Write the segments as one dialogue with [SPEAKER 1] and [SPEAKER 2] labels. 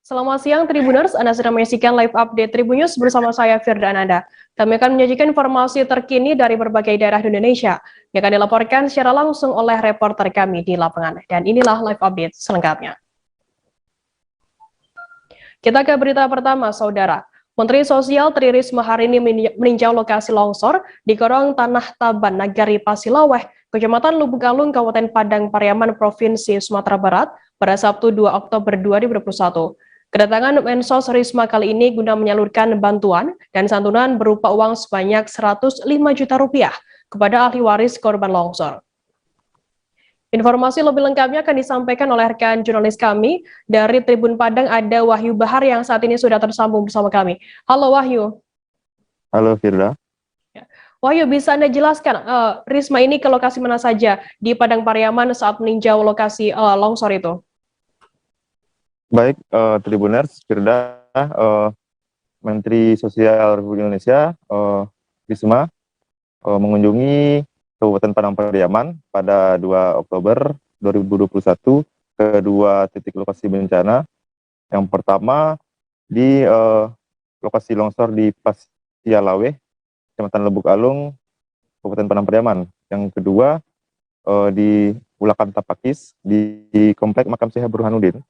[SPEAKER 1] Selamat siang Tribuners, Anda sedang menyaksikan live update Tribunnews bersama saya Firda Ananda. Kami akan menyajikan informasi terkini dari berbagai daerah di Indonesia yang akan dilaporkan secara langsung oleh reporter kami di lapangan. Dan inilah live update selengkapnya. Kita ke berita pertama, Saudara. Menteri Sosial Tri Risma hari ini meninjau lokasi longsor di Gorong Tanah Taban, Nagari Pasilaweh, Kecamatan Lubuk Galung, Kabupaten Padang Pariaman, Provinsi Sumatera Barat pada Sabtu 2 Oktober 2021. Kedatangan Mensos Risma kali ini guna menyalurkan bantuan dan santunan berupa uang sebanyak 105 juta rupiah kepada ahli waris korban longsor. Informasi lebih lengkapnya akan disampaikan oleh rekan jurnalis kami dari Tribun Padang, ada Wahyu Bahar yang saat ini sudah tersambung bersama kami. Halo Wahyu.
[SPEAKER 2] Halo Firda.
[SPEAKER 1] Wahyu, bisa Anda jelaskan Risma ini ke lokasi mana saja di Padang Pariaman saat meninjau lokasi longsor itu?
[SPEAKER 2] Baik, Tribuners, Firda, Menteri Sosial Republik Indonesia, Risma, mengunjungi Kabupaten Padang Pariaman pada 2 Oktober 2021 ke dua titik lokasi bencana. Yang pertama di lokasi longsor di Pasialaweh, Kecamatan Lubuk Alung, Kabupaten Padang Pariaman. Yang kedua di Ulakan Tapakis di Komplek Makam Syekh Burhanuddin,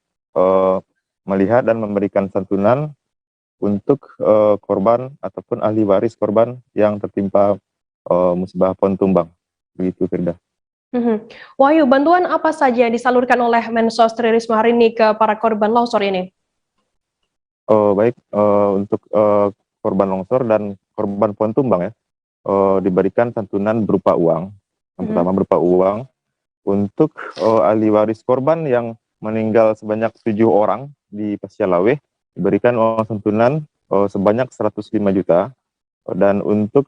[SPEAKER 2] melihat dan memberikan santunan untuk korban ataupun ahli waris korban yang tertimpa musibah pohon tumbang. Begitu, Firda.
[SPEAKER 1] Wahyu, bantuan apa saja yang disalurkan oleh Mensos Tri Risma hari ini ke para korban longsor ini?
[SPEAKER 2] Baik, untuk korban longsor dan korban pohon tumbang ya, diberikan santunan berupa uang. Yang pertama berupa uang untuk ahli waris korban yang meninggal sebanyak 7 orang di Pasialaweh, diberikan uang santunan sebanyak 105 juta. Dan untuk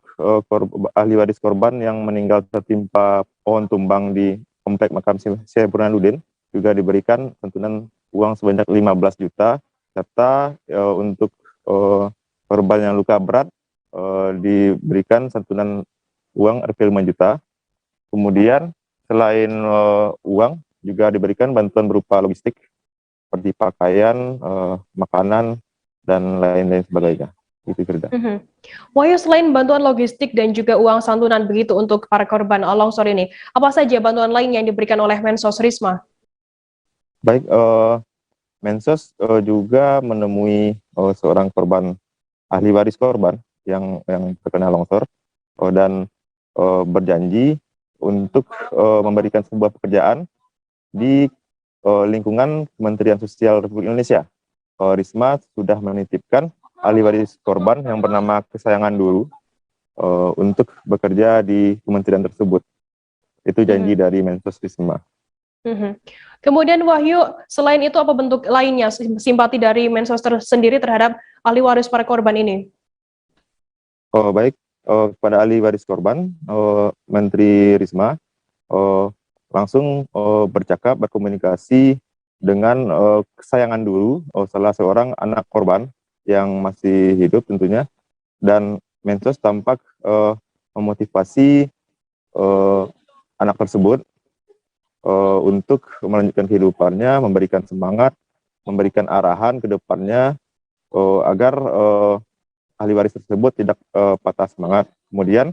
[SPEAKER 2] ahli waris korban yang meninggal tertimpa pohon tumbang di Komplek Makam Syekh Burhanuddin juga diberikan santunan uang sebanyak 15 juta, serta untuk korban yang luka berat diberikan santunan uang Rp 5 juta. Kemudian selain uang juga diberikan bantuan berupa logistik seperti pakaian, makanan, dan lain-lain sebagainya. Itu, Firda.
[SPEAKER 1] Wahyu, selain bantuan logistik dan juga uang santunan begitu untuk para korban longsor ini, apa saja bantuan lain yang diberikan oleh Mensos Risma?
[SPEAKER 2] Baik, Mensos juga menemui seorang korban, ahli waris korban yang terkena longsor, dan berjanji untuk memberikan sebuah pekerjaan di lingkungan Kementerian Sosial Republik Indonesia. Risma sudah menitipkan ahli waris korban yang bernama Kesayangan Dulu untuk bekerja di kementerian tersebut. Itu janji dari Mensos Risma.
[SPEAKER 1] Kemudian Wahyu, selain itu apa bentuk lainnya simpati dari Mensos sendiri terhadap ahli waris para korban ini?
[SPEAKER 2] Baik, kepada ahli waris korban, Menteri Risma langsung bercakap, berkomunikasi dengan Kesayangan Dulu, salah seorang anak korban yang masih hidup tentunya, dan Mensos tampak memotivasi anak tersebut untuk melanjutkan kehidupannya, memberikan semangat, memberikan arahan ke depannya agar ahli waris tersebut tidak patah semangat. Kemudian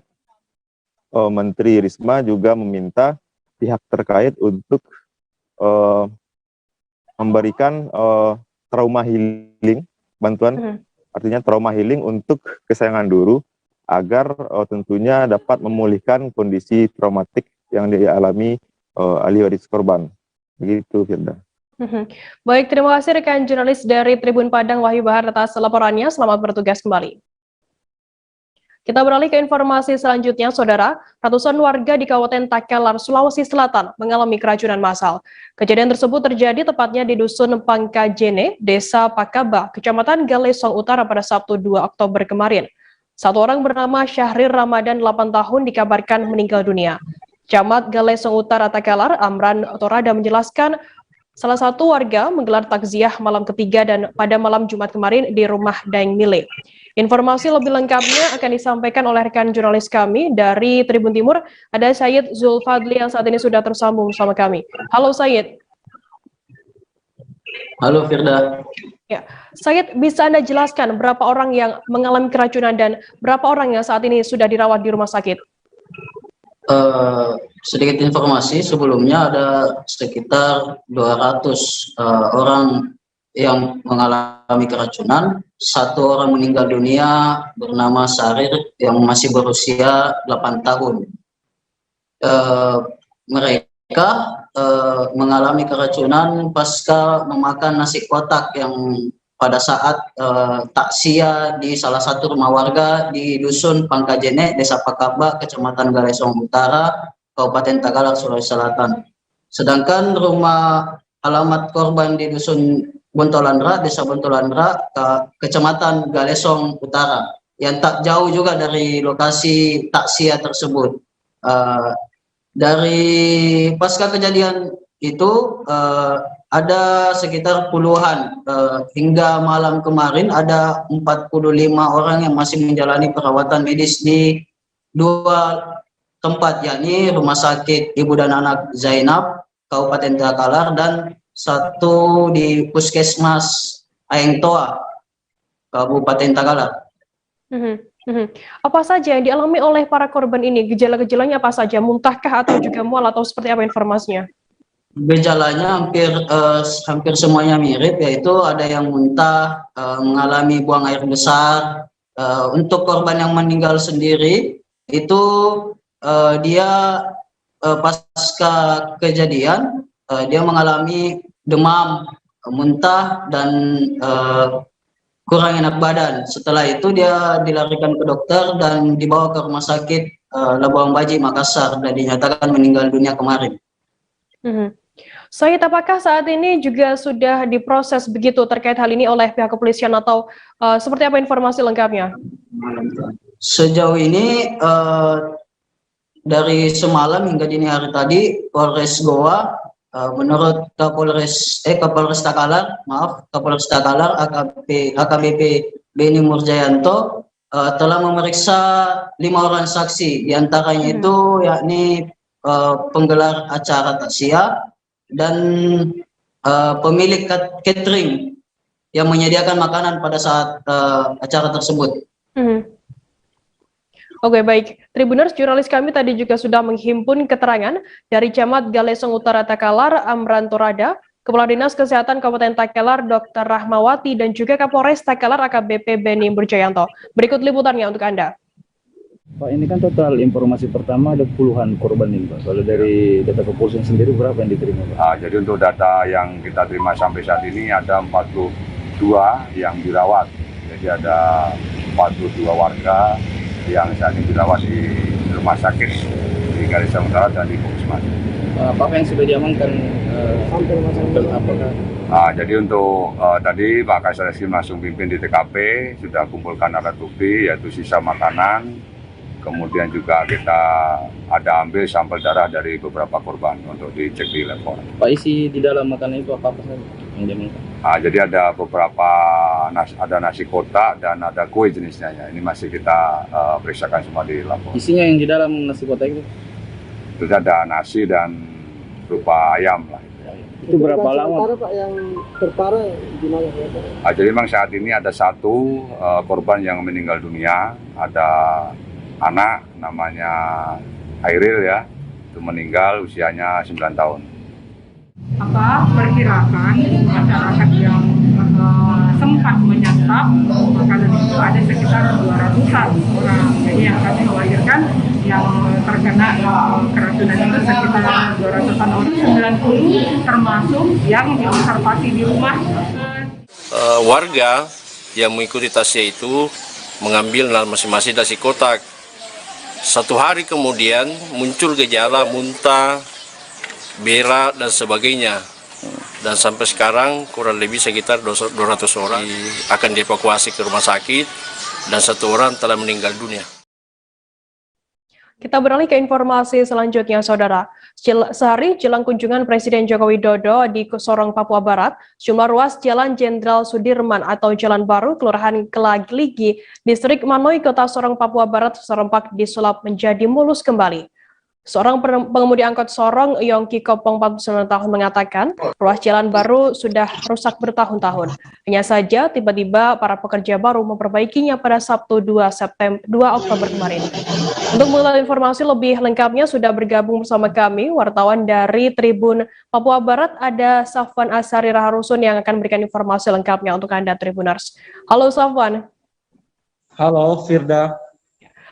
[SPEAKER 2] Menteri Risma juga meminta pihak terkait untuk memberikan trauma healing, bantuan artinya trauma healing untuk Kesayangan Dulu agar tentunya dapat memulihkan kondisi traumatik yang dialami ahli waris korban. Begitu, Firda.
[SPEAKER 1] Baik, terima kasih rekan jurnalis dari Tribun Padang Wahyu Bahar atas laporannya. Selamat bertugas kembali. Kita beralih ke informasi selanjutnya, Saudara. Ratusan warga di Kabupaten Takelar, Sulawesi Selatan mengalami keracunan massal. Kejadian tersebut terjadi tepatnya di Dusun Pangkajene, Desa Pakaba, Kecamatan Galesong Utara pada Sabtu 2 Oktober kemarin. Satu orang bernama Syahrir Ramadan, 8 tahun, dikabarkan meninggal dunia. Camat Galesong Utara Takelar, Amran Torada menjelaskan salah satu warga menggelar takziah malam ketiga dan pada malam Jumat kemarin di rumah Daeng Mile. Informasi lebih lengkapnya akan disampaikan oleh rekan jurnalis kami dari Tribun Timur. Ada Said Zulfadli yang saat ini sudah tersambung bersama kami. Halo Said.
[SPEAKER 3] Halo Firda.
[SPEAKER 1] Ya, Said, bisa Anda jelaskan berapa orang yang mengalami keracunan dan berapa orang yang saat ini sudah dirawat di rumah sakit?
[SPEAKER 3] Sedikit informasi, sebelumnya ada sekitar 200 orang yang mengalami keracunan. Satu orang meninggal dunia bernama Sarir yang masih berusia 8 tahun. Mereka mengalami keracunan pasca memakan nasi kotak yang pada saat takziah di salah satu rumah warga di Dusun Pangkajene, Desa Pakaba, Kecamatan Galesong Utara, Kabupaten Tagalar, Sulawesi Selatan. Sedangkan rumah alamat korban di Dusun Bontolandra, Desa Bontolandra, Kecamatan Galesong Utara, yang tak jauh juga dari lokasi takziah tersebut. Dari pasca kejadian itu ada sekitar puluhan, hingga malam kemarin ada 45 orang yang masih menjalani perawatan medis di 2 tempat, yakni Rumah Sakit Ibu dan Anak Zainab, Kabupaten Takalar, dan satu di Puskesmas Aengtoa, Kabupaten Takalar.
[SPEAKER 1] Apa saja yang dialami oleh para korban ini? Gejala-gejalanya apa saja? Muntahkah atau juga mual atau seperti apa informasinya?
[SPEAKER 3] Gejalanya hampir semuanya mirip, yaitu ada yang muntah, mengalami buang air besar. Untuk korban yang meninggal sendiri itu dia pasca kejadian dia mengalami demam, muntah, dan kurang enak badan. Setelah itu dia dilarikan ke dokter dan dibawa ke rumah sakit Labuan Baji, Makassar, dan dinyatakan meninggal dunia kemarin.
[SPEAKER 1] Said, apakah saat ini juga sudah diproses begitu terkait hal ini oleh pihak kepolisian atau seperti apa informasi lengkapnya?
[SPEAKER 3] Sejauh ini dari semalam hingga dini hari tadi, Polres Goa menurut Kapolres Takalar, AKBP Beni Murjayanto, telah memeriksa 5 orang saksi, diantaranya itu yakni penggelar acara takziah dan pemilik catering yang menyediakan makanan pada saat acara tersebut.
[SPEAKER 1] Oke, baik. Tribuners, jurnalis kami tadi juga sudah menghimpun keterangan dari Camat Galesong Utara Takalar, Amran Torada, Kepala Dinas Kesehatan Kabupaten Takalar, Dr. Rahmawati, dan juga Kapolres Takalar AKBP Beni Murjayanto. Berikut liputannya untuk Anda.
[SPEAKER 4] Pak, ini kan total informasi pertama ada puluhan korban ini, Pak. Kalau dari data kepolisian sendiri berapa yang diterima, Pak?
[SPEAKER 5] Jadi untuk data yang kita terima sampai saat ini ada 42 yang dirawat. Jadi ada 42 warga yang saat ini dirawat di rumah sakit di Galesong Utara dan di Puskesmas.
[SPEAKER 4] Apa yang sudah diamankan apakah?
[SPEAKER 5] Jadi untuk tadi Pak Kasal Reskrim langsung pimpin di TKP, sudah kumpulkan alat bukti yaitu sisa makanan, kemudian juga kita ada ambil sampel darah dari beberapa korban untuk dicek di labor.
[SPEAKER 4] Pak, isi di dalam makanan itu apa saja yang diamankan?
[SPEAKER 5] Jadi ada beberapa ada nasi kotak dan ada kue jenisnya. Ini masih kita periksakan semua di labor.
[SPEAKER 4] Isinya yang di dalam nasi kotak itu?
[SPEAKER 5] Itu ada nasi dan berupa ayam lah.
[SPEAKER 4] Itu berapa lama?
[SPEAKER 6] Pak, yang terparah gimana?
[SPEAKER 5] Jadi memang saat ini ada satu korban yang meninggal dunia, ada anak namanya Airil ya, itu meninggal usianya 9 tahun.
[SPEAKER 7] Perkirakan masyarakat yang sempat menyantap makanan itu ada sekitar 200-an orang. Jadi yang kami khawatirkan yang terkena keracunan itu sekitar 200-an orang, 90 termasuk yang diobservasi di rumah.
[SPEAKER 8] Warga yang mengikuti takziah itu mengambil masing-masing nasi kotak. 1 hari kemudian muncul gejala muntah, berak dan sebagainya. Dan sampai sekarang kurang lebih sekitar 200 orang akan dievakuasi ke rumah sakit dan 1 orang telah meninggal dunia.
[SPEAKER 1] Kita beralih ke informasi selanjutnya, Saudara. Sehari jelang kunjungan Presiden Joko Widodo di Sorong, Papua Barat, sejumlah ruas Jalan Jenderal Sudirman atau Jalan Baru, Kelurahan Kelagligi, Distrik Manoi, Kota Sorong, Papua Barat, serempak disulap menjadi mulus kembali. Seorang pengemudi angkot Sorong, Yongki Kopong 49 tahun mengatakan, ruas jalan baru sudah rusak bertahun-tahun. Hanya saja tiba-tiba para pekerja baru memperbaikinya pada Sabtu 2 Oktober kemarin. Untuk mengetahui informasi lebih lengkapnya sudah bergabung bersama kami wartawan dari Tribun Papua Barat, ada Safwan Ashari Raharusun yang akan memberikan informasi lengkapnya untuk Anda Tribuners. Halo Safwan.
[SPEAKER 6] Halo Firda.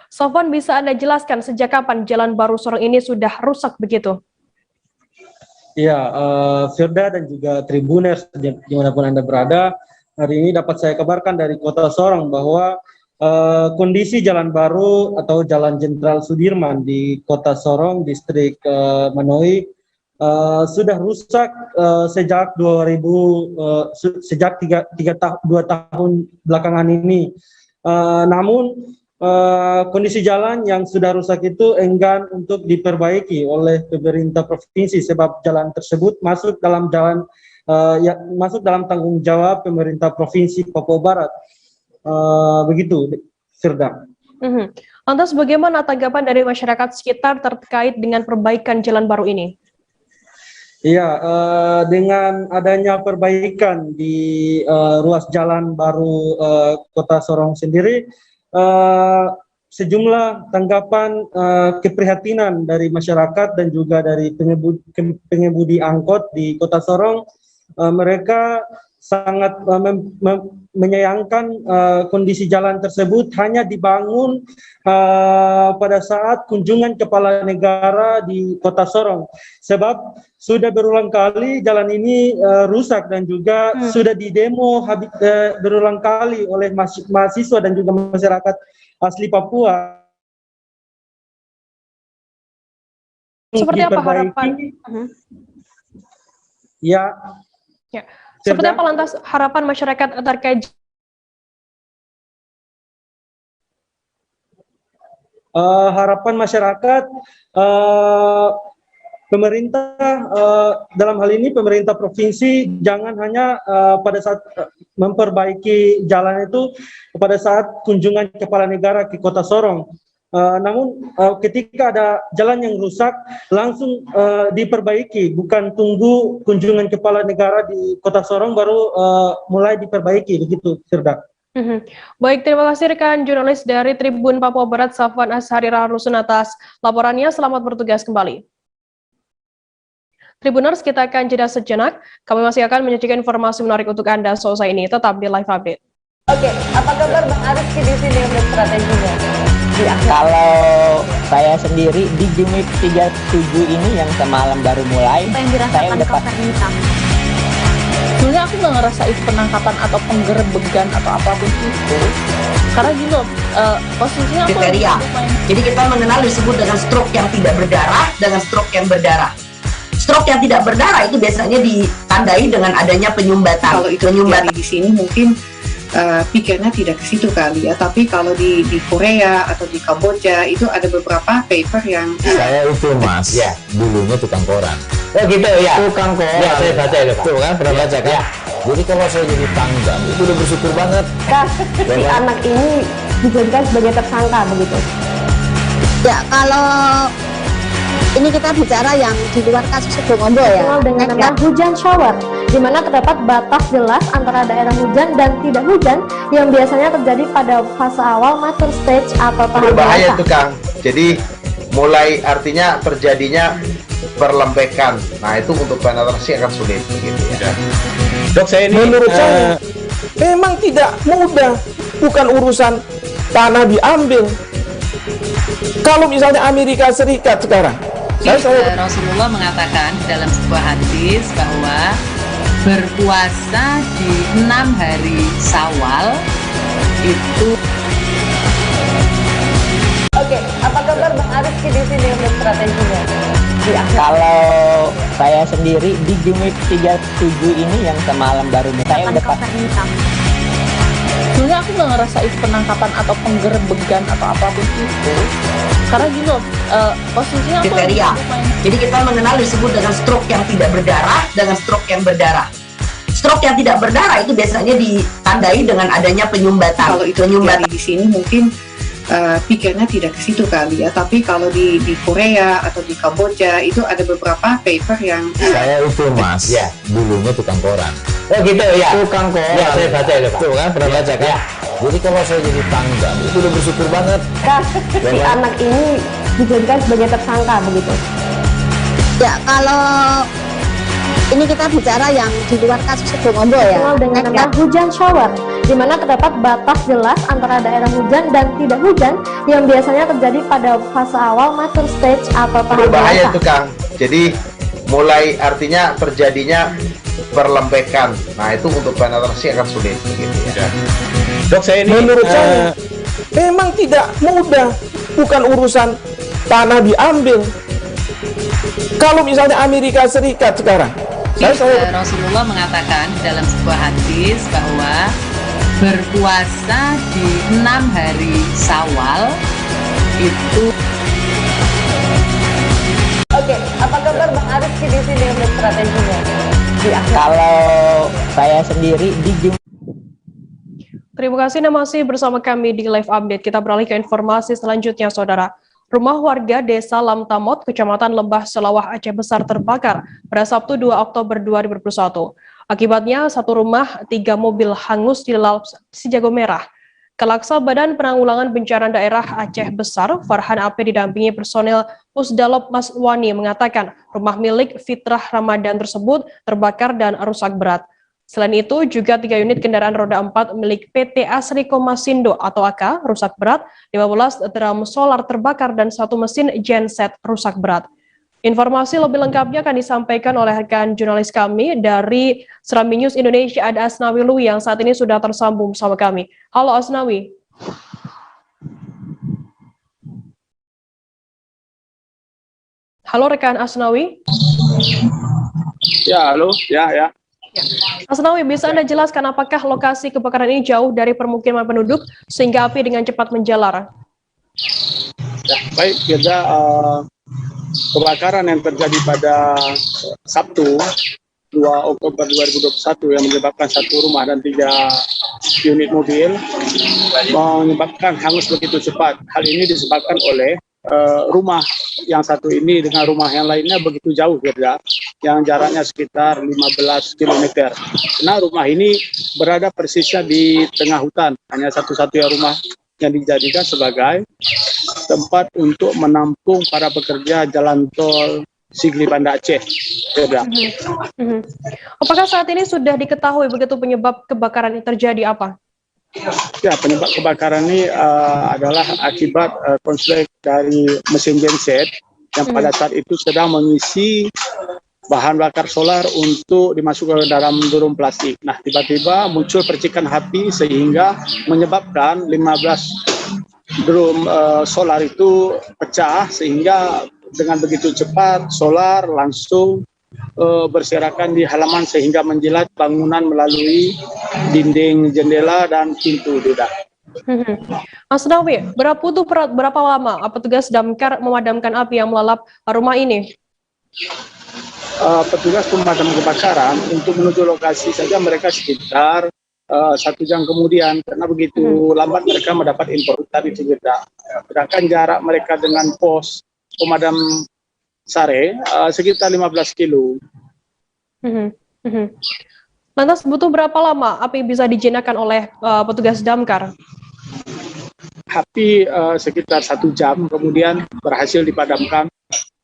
[SPEAKER 1] Safwan, bisa Anda jelaskan sejak kapan jalan baru Sorong ini sudah rusak begitu?
[SPEAKER 6] Ya, Firda dan juga Tribuners dimanapun Anda berada, hari ini dapat saya kabarkan dari Kota Sorong bahwa kondisi jalan baru atau Jalan Jenderal Sudirman di Kota Sorong, distrik Manoi, sudah rusak sejak 2 tahun belakangan ini. Namun kondisi jalan yang sudah rusak itu enggan untuk diperbaiki oleh pemerintah provinsi sebab jalan tersebut masuk dalam tanggung jawab pemerintah provinsi Papua Barat. Begitu, Firda.
[SPEAKER 1] Lantas bagaimana tanggapan dari masyarakat sekitar terkait dengan perbaikan jalan baru ini?
[SPEAKER 6] Iya, dengan adanya perbaikan di ruas jalan baru Kota Sorong sendiri, sejumlah tanggapan keprihatinan dari masyarakat dan juga dari pengemudi angkot di Kota Sorong. Mereka sangat menyayangkan kondisi jalan tersebut hanya dibangun pada saat kunjungan kepala negara di Kota Sorong, sebab sudah berulang kali jalan ini rusak dan juga sudah didemo berulang kali oleh mahasiswa dan juga masyarakat asli Papua.
[SPEAKER 1] Seperti apa harapan?
[SPEAKER 6] Ya.
[SPEAKER 1] Seperti apa lantas harapan masyarakat terkait?
[SPEAKER 6] Harapan masyarakat, pemerintah dalam hal ini pemerintah provinsi jangan hanya pada saat memperbaiki jalan itu pada saat kunjungan kepala negara ke Kota Sorong. Namun ketika ada jalan yang rusak langsung diperbaiki, bukan tunggu kunjungan kepala negara di Kota Sorong baru mulai diperbaiki, begitu, Firda.
[SPEAKER 1] Baik, terima kasih rekan jurnalis dari Tribun Papua Barat Safwan Ashari Raharusun atas laporannya. Selamat bertugas kembali. Tribuners, kita akan jeda sejenak. Kami masih akan menyajikan informasi menarik untuk Anda selesai ini. Tetap di Live Update.
[SPEAKER 9] Oke, apa kabar Bang Aris di sini untuk strateginya?
[SPEAKER 10] Ya, kalau saya sendiri di Jumik 37 ini yang semalam baru mulai, saya udah pasti.
[SPEAKER 11] Sebenarnya aku nggak ngerasa itu penangkapan atau penggerebegan atau apapun itu, karena gitu posisinya aku
[SPEAKER 9] kriteria. Jadi kita mengenal disebut dengan stroke yang tidak berdarah dengan stroke yang berdarah. Stroke yang tidak berdarah itu biasanya ditandai dengan adanya penyumbatan.
[SPEAKER 12] Kalau itu penyumbatan di sini mungkin pikirnya tidak ke situ kali ya, tapi kalau di Korea atau di Kamboja itu ada beberapa paper yang
[SPEAKER 13] saya itu mas ya dulunya tukang koran.
[SPEAKER 10] Oh gitu ya,
[SPEAKER 13] tukang koran
[SPEAKER 10] ya, saya baca itu
[SPEAKER 13] tuh kan pernah baca kan ya. Jadi kalau saya jadi pangdam itu udah bersyukur banget
[SPEAKER 14] si anak ini dijadikan sebagai tersangka begitu
[SPEAKER 15] ya. Kalau ini kita bicara yang di luar kasus Situbondo ya,
[SPEAKER 14] dengan nama hujan shower, di mana terdapat batas jelas antara daerah hujan dan tidak hujan yang biasanya terjadi pada fase awal mature stage atau tahap
[SPEAKER 16] berbahaya itu Kang. Jadi mulai artinya terjadinya berlembekan. Nah itu untuk penetrasi akan sulit gitu ya.
[SPEAKER 13] Dok, saya ini menurut saya memang tidak mudah, bukan urusan tanah diambil. Kalau misalnya Amerika Serikat sekarang,
[SPEAKER 17] Rasulullah mengatakan dalam sebuah hadis bahwa berpuasa di 6 hari Syawal itu.
[SPEAKER 9] Oke, apa kabar Bang Aris di sini untuk strateginya?
[SPEAKER 10] Ya, kalau saya sendiri di Jumik 37 ini yang semalam baru mulai, saya udah pasti.
[SPEAKER 11] Sebenarnya aku nggak ngerasa itu penangkapan atau penggerebegan atau apapun itu, karena gitu posisinya
[SPEAKER 9] kriteria. Jadi kita mengenal disebut dengan stroke yang tidak berdarah dengan stroke yang berdarah. Stroke yang tidak berdarah itu biasanya ditandai dengan adanya penyumbatan.
[SPEAKER 12] Kalau itu penyumbatan di sini mungkin pikirnya tidak ke situ kali ya, tapi kalau di Korea atau di Kamboja itu ada beberapa paper yang
[SPEAKER 18] saya itu mas, ya dulunya tukang koran. Oh gitu ya. Tukang koran. Ya saya baca itu Pak. Tuh kan pernah baca kan? Ya. Jadi kalau saya jadi tanggal itu udah bersyukur banget.
[SPEAKER 14] Si anak ini dijadikan sebagai tersangka begitu.
[SPEAKER 15] Ya kalau ini kita bicara yang di luar kasus Sebongombo ya.
[SPEAKER 14] Dengan nama hujan shower, di mana terdapat batas jelas antara daerah hujan dan tidak hujan yang biasanya terjadi pada fase awal mature stage atau tahap
[SPEAKER 16] berbahaya
[SPEAKER 14] dewasa.
[SPEAKER 16] itu Kang. Jadi mulai artinya terjadinya perlembekan. Nah itu untuk penetrasi akan sulit begitu ya.
[SPEAKER 13] Dok, saya ini menurut saya memang tidak mudah, bukan urusan tanah diambil. Kalau misalnya Amerika Serikat sekarang,
[SPEAKER 17] Rasulullah mengatakan dalam sebuah hadis bahwa berpuasa di 6 hari Syawal itu.
[SPEAKER 11] Oke, apa kabar Bang Arif di sini untuk strateginya?
[SPEAKER 10] Kalau saya sendiri di
[SPEAKER 1] Terima kasih Anda masih bersama kami di Live Update. Kita beralih ke informasi selanjutnya, Saudara. Rumah warga Desa Lamtamot, Kecamatan Lembah Selawah, Aceh Besar terbakar pada Sabtu 2 Oktober 2021. Akibatnya, satu rumah, 3 mobil hangus di Laut Jago Merah. Kepala Badan Penanggulangan Bencana Daerah Aceh Besar, Farhan Ape didampingi personel Pusdalop Maswani mengatakan rumah milik Fitrah Ramadan tersebut terbakar dan rusak berat. Selain itu, juga 3 unit kendaraan roda 4 milik PT Asri Komasindo atau AK rusak berat, 15 drum solar terbakar, dan 1 mesin genset rusak berat. Informasi lebih lengkapnya akan disampaikan oleh rekan jurnalis kami dari Serambi News Indonesia, ada Asnawi Lui yang saat ini sudah tersambung bersama kami. Halo Asnawi. Halo rekan Asnawi.
[SPEAKER 19] Ya, halo. Ya.
[SPEAKER 1] Asnawi, bisa Anda jelaskan apakah lokasi kebakaran ini jauh dari permukiman penduduk sehingga api dengan cepat menjalar?
[SPEAKER 19] Ya, baik, kita kebakaran yang terjadi pada Sabtu 2 Oktober 2021 yang menyebabkan 1 rumah dan 3 unit mobil menyebabkan hangus begitu cepat. Hal ini disebabkan oleh rumah yang satu ini dengan rumah yang lainnya begitu jauh beda, yang jaraknya sekitar 15 km. Karena rumah ini berada persisnya di tengah hutan, hanya satu-satunya rumah yang dijadikan sebagai tempat untuk menampung para pekerja jalan tol Sigli Banda Aceh.
[SPEAKER 1] Apakah saat ini sudah diketahui begitu penyebab kebakaran yang terjadi apa?
[SPEAKER 19] Ya, penyebab kebakaran ini adalah akibat konslet dari mesin genset yang pada saat itu sedang mengisi bahan bakar solar untuk dimasukkan ke dalam drum plastik. Nah, tiba-tiba muncul percikan api sehingga menyebabkan 15 drum solar itu pecah, sehingga dengan begitu cepat solar langsung berserakan di halaman sehingga menjilat bangunan melalui dinding jendela dan pintu.
[SPEAKER 1] Mas Dawi, berapa lama petugas damkar memadamkan api yang melalap rumah ini?
[SPEAKER 19] Petugas pemadam kebakaran untuk menuju lokasi saja mereka sekitar 1 jam kemudian, karena begitu lambat mereka mendapat info dari Cibeda. Sedangkan jarak mereka dengan pos pemadam Sare sekitar 15 kilo.
[SPEAKER 1] Lantas butuh berapa lama api bisa dijinakan oleh petugas damkar?
[SPEAKER 19] Api sekitar 1 jam kemudian berhasil dipadamkan.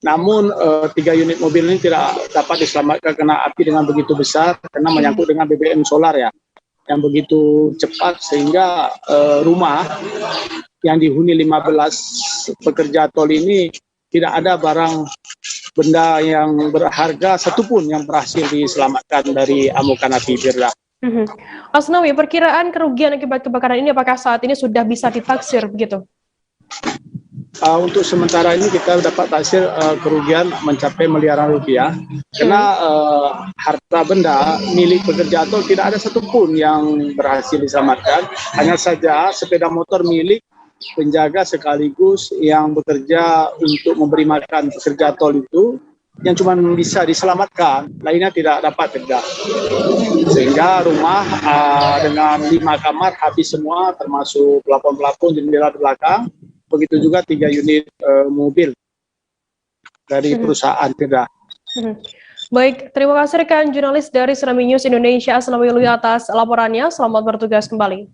[SPEAKER 19] Namun 3 unit mobil ini tidak dapat diselamatkan karena api dengan begitu besar, karena menyangkut dengan BBM solar ya, yang begitu cepat sehingga rumah yang dihuni 15 pekerja tol ini tidak ada barang benda yang berharga satupun yang berhasil diselamatkan dari amukan api.
[SPEAKER 1] Mas Nawi, perkiraan kerugian akibat kebakaran ini apakah saat ini sudah bisa ditaksir begitu?
[SPEAKER 19] Untuk sementara ini kita dapat taksir kerugian mencapai miliaran rupiah, karena harta benda milik pekerja tol tidak ada satupun yang berhasil diselamatkan, hanya saja sepeda motor milik penjaga sekaligus yang bekerja untuk memberi makan pekerja tol itu yang cuma bisa diselamatkan, lainnya tidak dapat tegak. Sehingga rumah dengan 5 kamar habis semua, termasuk plafon-plafon, jendela belakang. Begitu juga 3 unit mobil dari perusahaan Firda.
[SPEAKER 1] Baik, terima kasih rekan jurnalis dari Tsunami News Indonesia, Asnawi Lui atas laporannya. Selamat bertugas kembali.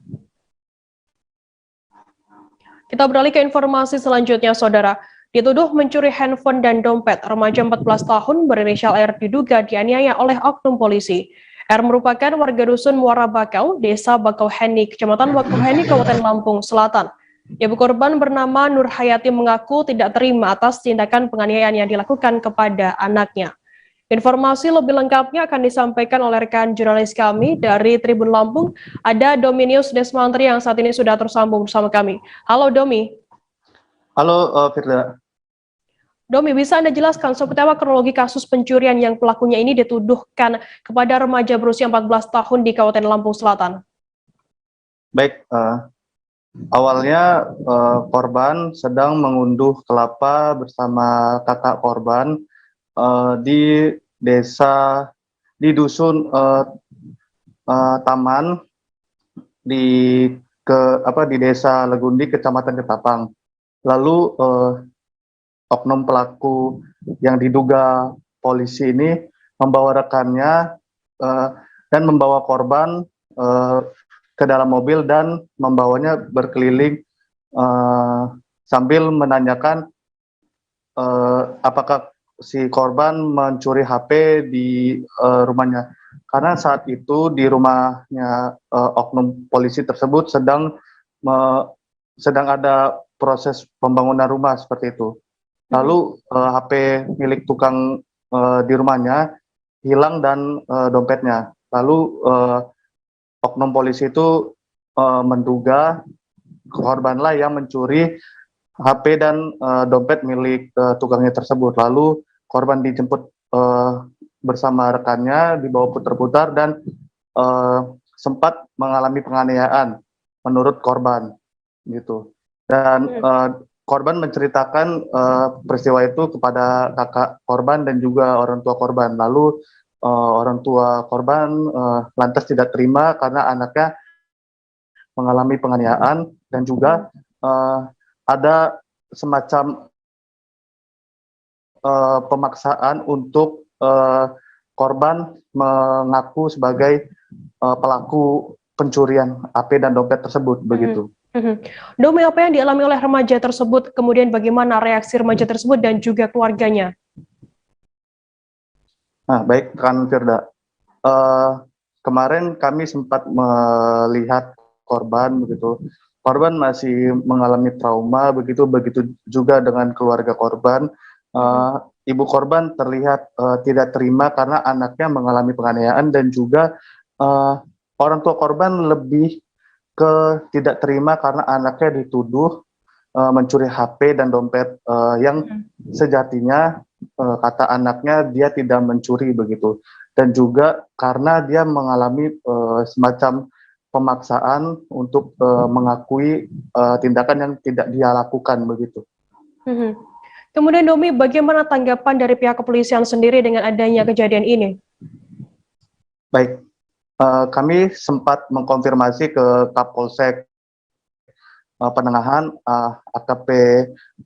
[SPEAKER 1] Kita beralih ke informasi selanjutnya, Saudara. Dituduh mencuri handphone dan dompet, remaja 14 tahun berinisial R diduga dianiaya oleh oknum polisi. R merupakan warga dusun Muara Bakau, Desa Bakauheni, Kecamatan Bakauheni, Kabupaten Lampung Selatan. Ibu korban bernama Nur Hayati mengaku tidak terima atas tindakan penganiayaan yang dilakukan kepada anaknya. Informasi lebih lengkapnya akan disampaikan oleh rekan jurnalis kami dari Tribun Lampung. Ada Dominius Desmantri yang saat ini sudah tersambung bersama kami. Halo Domi.
[SPEAKER 20] Halo Firda.
[SPEAKER 1] Domi, bisa Anda jelaskan seperti apa kronologi kasus pencurian yang pelakunya ini dituduhkan kepada remaja berusia 14 tahun di Kabupaten Lampung Selatan?
[SPEAKER 20] Baik, awalnya korban sedang mengunduh kelapa bersama kakak korban di dusun Taman di Desa Legundi, Kecamatan Ketapang. Lalu oknum pelaku yang diduga polisi ini membawa rekannya dan membawa korban ke dalam mobil dan membawanya berkeliling sambil menanyakan apakah si korban mencuri HP di rumahnya. Karena saat itu di rumahnya oknum polisi tersebut sedang ada proses pembangunan rumah seperti itu. Lalu HP milik tukang di rumahnya hilang dan dompetnya. Lalu oknum polisi itu menduga korbanlah yang mencuri HP dan dompet milik tukangnya tersebut. Lalu korban dijemput bersama rekannya, dibawa putar-putar dan sempat mengalami penganiayaan menurut korban gitu. Dan korban menceritakan peristiwa itu kepada kakak korban dan juga orang tua korban. Lalu orang tua korban lantas tidak terima karena anaknya mengalami penganiayaan dan juga ada semacam pemaksaan untuk korban mengaku sebagai pelaku pencurian HP dan dompet tersebut begitu.
[SPEAKER 1] Domi, apa yang dialami oleh remaja tersebut, kemudian bagaimana reaksi remaja tersebut dan juga keluarganya?
[SPEAKER 20] Nah, baik kan Firda. Kemarin kami sempat melihat korban begitu. Korban masih mengalami trauma begitu juga dengan keluarga korban. Ibu korban terlihat tidak terima karena anaknya mengalami penganiayaan dan juga orang tua korban lebih ke tidak terima karena anaknya dituduh mencuri HP dan dompet yang sejatinya kata anaknya dia tidak mencuri begitu, dan juga karena dia mengalami semacam pemaksaan untuk mengakui tindakan yang tidak dia lakukan begitu.
[SPEAKER 1] Kemudian Domi, bagaimana tanggapan dari pihak kepolisian sendiri dengan adanya kejadian ini?
[SPEAKER 20] Baik, kami sempat mengkonfirmasi ke Kapolsek Penengahan AKP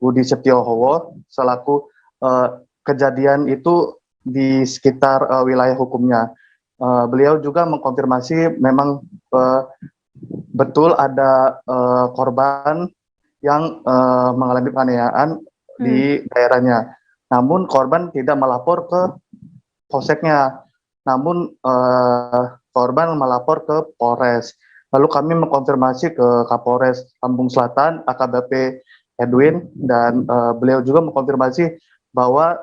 [SPEAKER 20] Budi Setiohowo selaku kejadian itu di sekitar wilayah hukumnya. Beliau juga mengkonfirmasi memang betul ada korban yang mengalami penganiayaan di daerahnya. Namun korban tidak melapor ke polseknya, namun korban melapor ke Polres. Lalu kami mengkonfirmasi ke Kapolres Lampung Selatan, AKBP Edwin, dan beliau juga mengkonfirmasi bahwa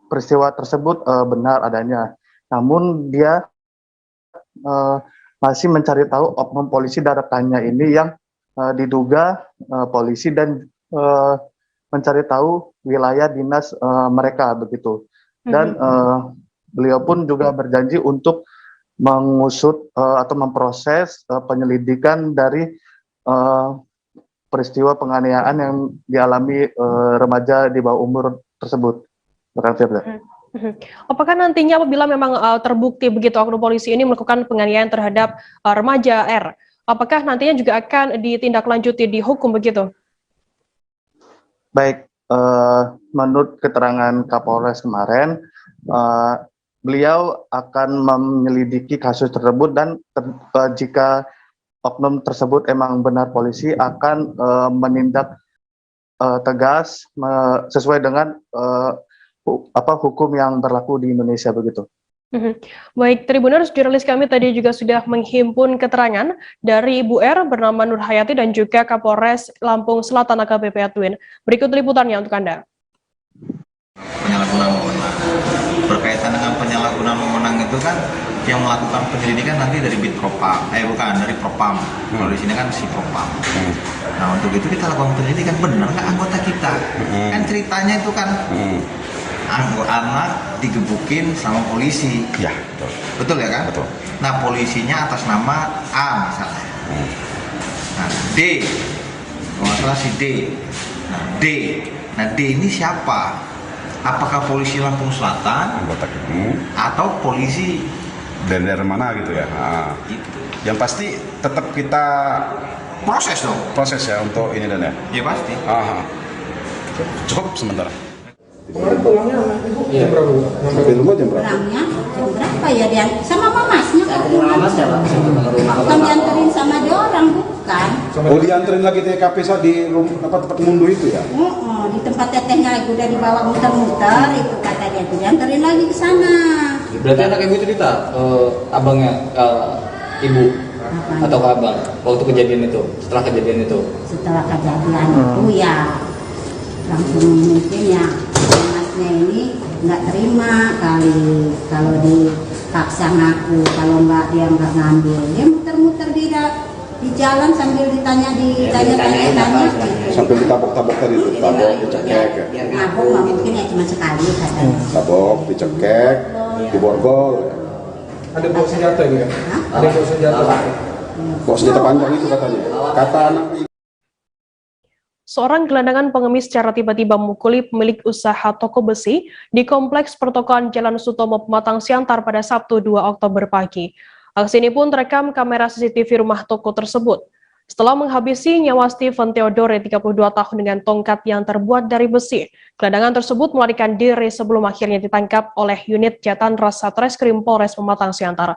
[SPEAKER 20] peristiwa tersebut benar adanya. Namun dia masih mencari tahu oknum polisi dan rekannya ini yang diduga polisi dan mencari tahu wilayah dinas mereka begitu. Dan beliau pun juga berjanji untuk mengusut atau memproses penyelidikan dari peristiwa penganiayaan yang dialami remaja di bawah umur tersebut. Rekan Firda.
[SPEAKER 1] Apakah nantinya apabila memang terbukti begitu oknum polisi ini melakukan penganiayaan terhadap remaja R, apakah nantinya juga akan ditindaklanjuti di hukum begitu?
[SPEAKER 20] Baik, menurut keterangan Kapolres kemarin, beliau akan menyelidiki kasus tersebut dan jika oknum tersebut emang benar polisi akan menindak tegas sesuai dengan hukum yang berlaku di Indonesia begitu.
[SPEAKER 1] Baik, Tribuners, jurnalis kami tadi juga sudah menghimpun keterangan dari Ibu R bernama Nur Hayati dan juga Kapolres Lampung Selatan AKBP Atwin. Berikut liputannya untuk Anda.
[SPEAKER 21] Penyalahgunaan wewenang. Berkaitan dengan penyalahgunaan wewenang itu kan yang melakukan penyelidikan nanti dari Bitpropam, dari Propam. Kalau di sini kan si Propam. Nah, untuk itu kita lakukan penyelidikan, benar nggak anggota kita? Kan ceritanya itu kan anak digebukin sama polisi. Ya, betul. Betul ya kan? Betul. Nah, polisinya atas nama A misalnya. Nah, D. Kalau nggak salah si D. Nah, D. Nah, D ini siapa? Apakah polisi Lampung Selatan? Anggota atau polisi dari daerah mana gitu ya? Nah, gitu. Yang pasti tetap kita proses dong. Proses ya untuk ini dan ya? Ya pasti. Cukup sementara.
[SPEAKER 22] Pulangnya jam berapa? Sampai rumah jam berapa?
[SPEAKER 23] Pulangnya jam berapa ya dia? Sama mamasnya kan? Bukan dianterin sama dia orang, bukan?
[SPEAKER 22] Oh, dianterin lagi TKP di tempat mundu itu ya?
[SPEAKER 23] Di tempat tetehnya udah dibawa muter-muter itu kata dia tuh dianterin lagi ke sana.
[SPEAKER 24] Berarti anak ibu cerita abangnya ibu atau ke abang waktu kejadian itu, setelah kejadian itu? Setelah kejadian
[SPEAKER 23] itu ya langsung mungkin ya masnya ini nggak terima kali kalau dipaksa ngaku, kalau nggak dia nggak ngambil, dia muter-muter di jalan sambil ditanya-tanya gitu.
[SPEAKER 22] Sambil ditabok-tabok tadi itu, tabok, dicekek ya?
[SPEAKER 23] Mabok mungkin ya cuma sekali katanya.
[SPEAKER 22] Tabok, dicekek, diborgol ya? Ada bawa senjata ini kan? Ada bawa senjata. Bawa senjata panjang itu katanya. Kata anak.
[SPEAKER 1] Seorang gelandangan pengemis secara tiba-tiba memukuli pemilik usaha toko besi di Kompleks Pertokoan Jalan Sutomo Pematang Siantar pada Sabtu 2 Oktober pagi. Aksi ini pun terekam kamera CCTV rumah toko tersebut. Setelah menghabisi nyawa Stephen Theodore, 32 tahun dengan tongkat yang terbuat dari besi, gelandangan tersebut melarikan diri sebelum akhirnya ditangkap oleh unit Jatan Satreskrim Polres Pematang Siantar.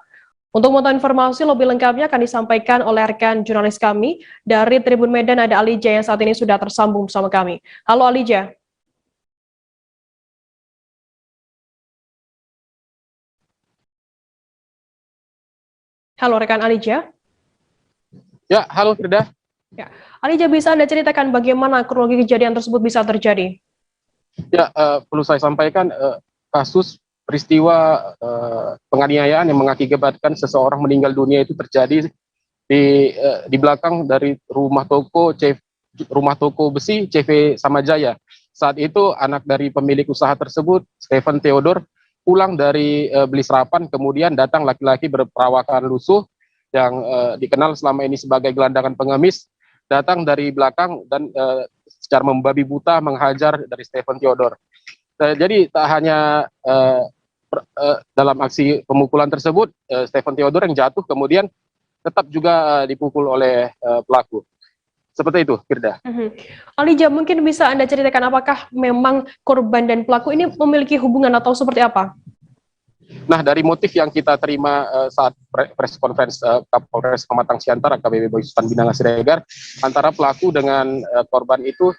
[SPEAKER 1] Untuk mengetahui informasi lebih lengkapnya akan disampaikan oleh rekan jurnalis kami dari Tribun Medan, ada Alija yang saat ini sudah tersambung bersama kami. Halo Alija. Halo rekan Alija.
[SPEAKER 25] Ya, halo Frida.
[SPEAKER 1] Ya, Alija, bisa Anda ceritakan bagaimana kronologi kejadian tersebut bisa terjadi?
[SPEAKER 25] Ya, perlu saya sampaikan kasus peristiwa penganiayaan yang mengakibatkan seseorang meninggal dunia itu terjadi di belakang dari rumah toko besi CV Samajaya. Saat itu anak dari pemilik usaha tersebut, Stephen Theodore, pulang dari beli sarapan, kemudian datang laki-laki berperawakan lusuh yang dikenal selama ini sebagai gelandangan pengemis, datang dari belakang dan secara membabi buta menghajar dari Stephen Theodore. Jadi tak hanya dalam aksi pemukulan tersebut, Stephen Theodore yang jatuh kemudian tetap juga dipukul oleh pelaku. Seperti itu, Firda.
[SPEAKER 1] Alija, mungkin bisa Anda ceritakan apakah memang korban dan pelaku ini memiliki hubungan atau seperti apa?
[SPEAKER 25] Nah, dari motif yang kita terima saat press conference Kapolres Pematang Siantar, AKBP Boy Sultan Bidang Siregar, antara pelaku dengan korban itu,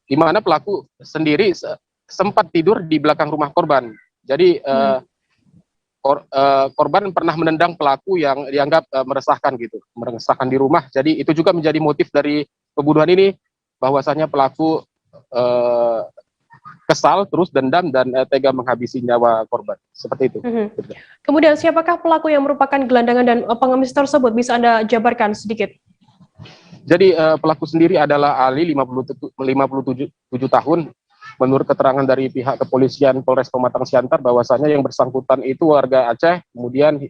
[SPEAKER 25] di mana pelaku sendiri sempat tidur di belakang rumah korban. Jadi korban pernah menendang pelaku yang dianggap meresahkan di rumah. Jadi itu juga menjadi motif dari pembunuhan ini, bahwasanya pelaku kesal, terus dendam dan tega menghabisi nyawa korban. Seperti itu.
[SPEAKER 1] Kemudian siapakah pelaku yang merupakan gelandangan dan pengemis tersebut? Bisa Anda jabarkan sedikit?
[SPEAKER 25] Jadi pelaku sendiri adalah Ali, 57 tahun. Menurut keterangan dari pihak kepolisian Polres Pematang Siantar, bahwasanya yang bersangkutan itu warga Aceh, kemudian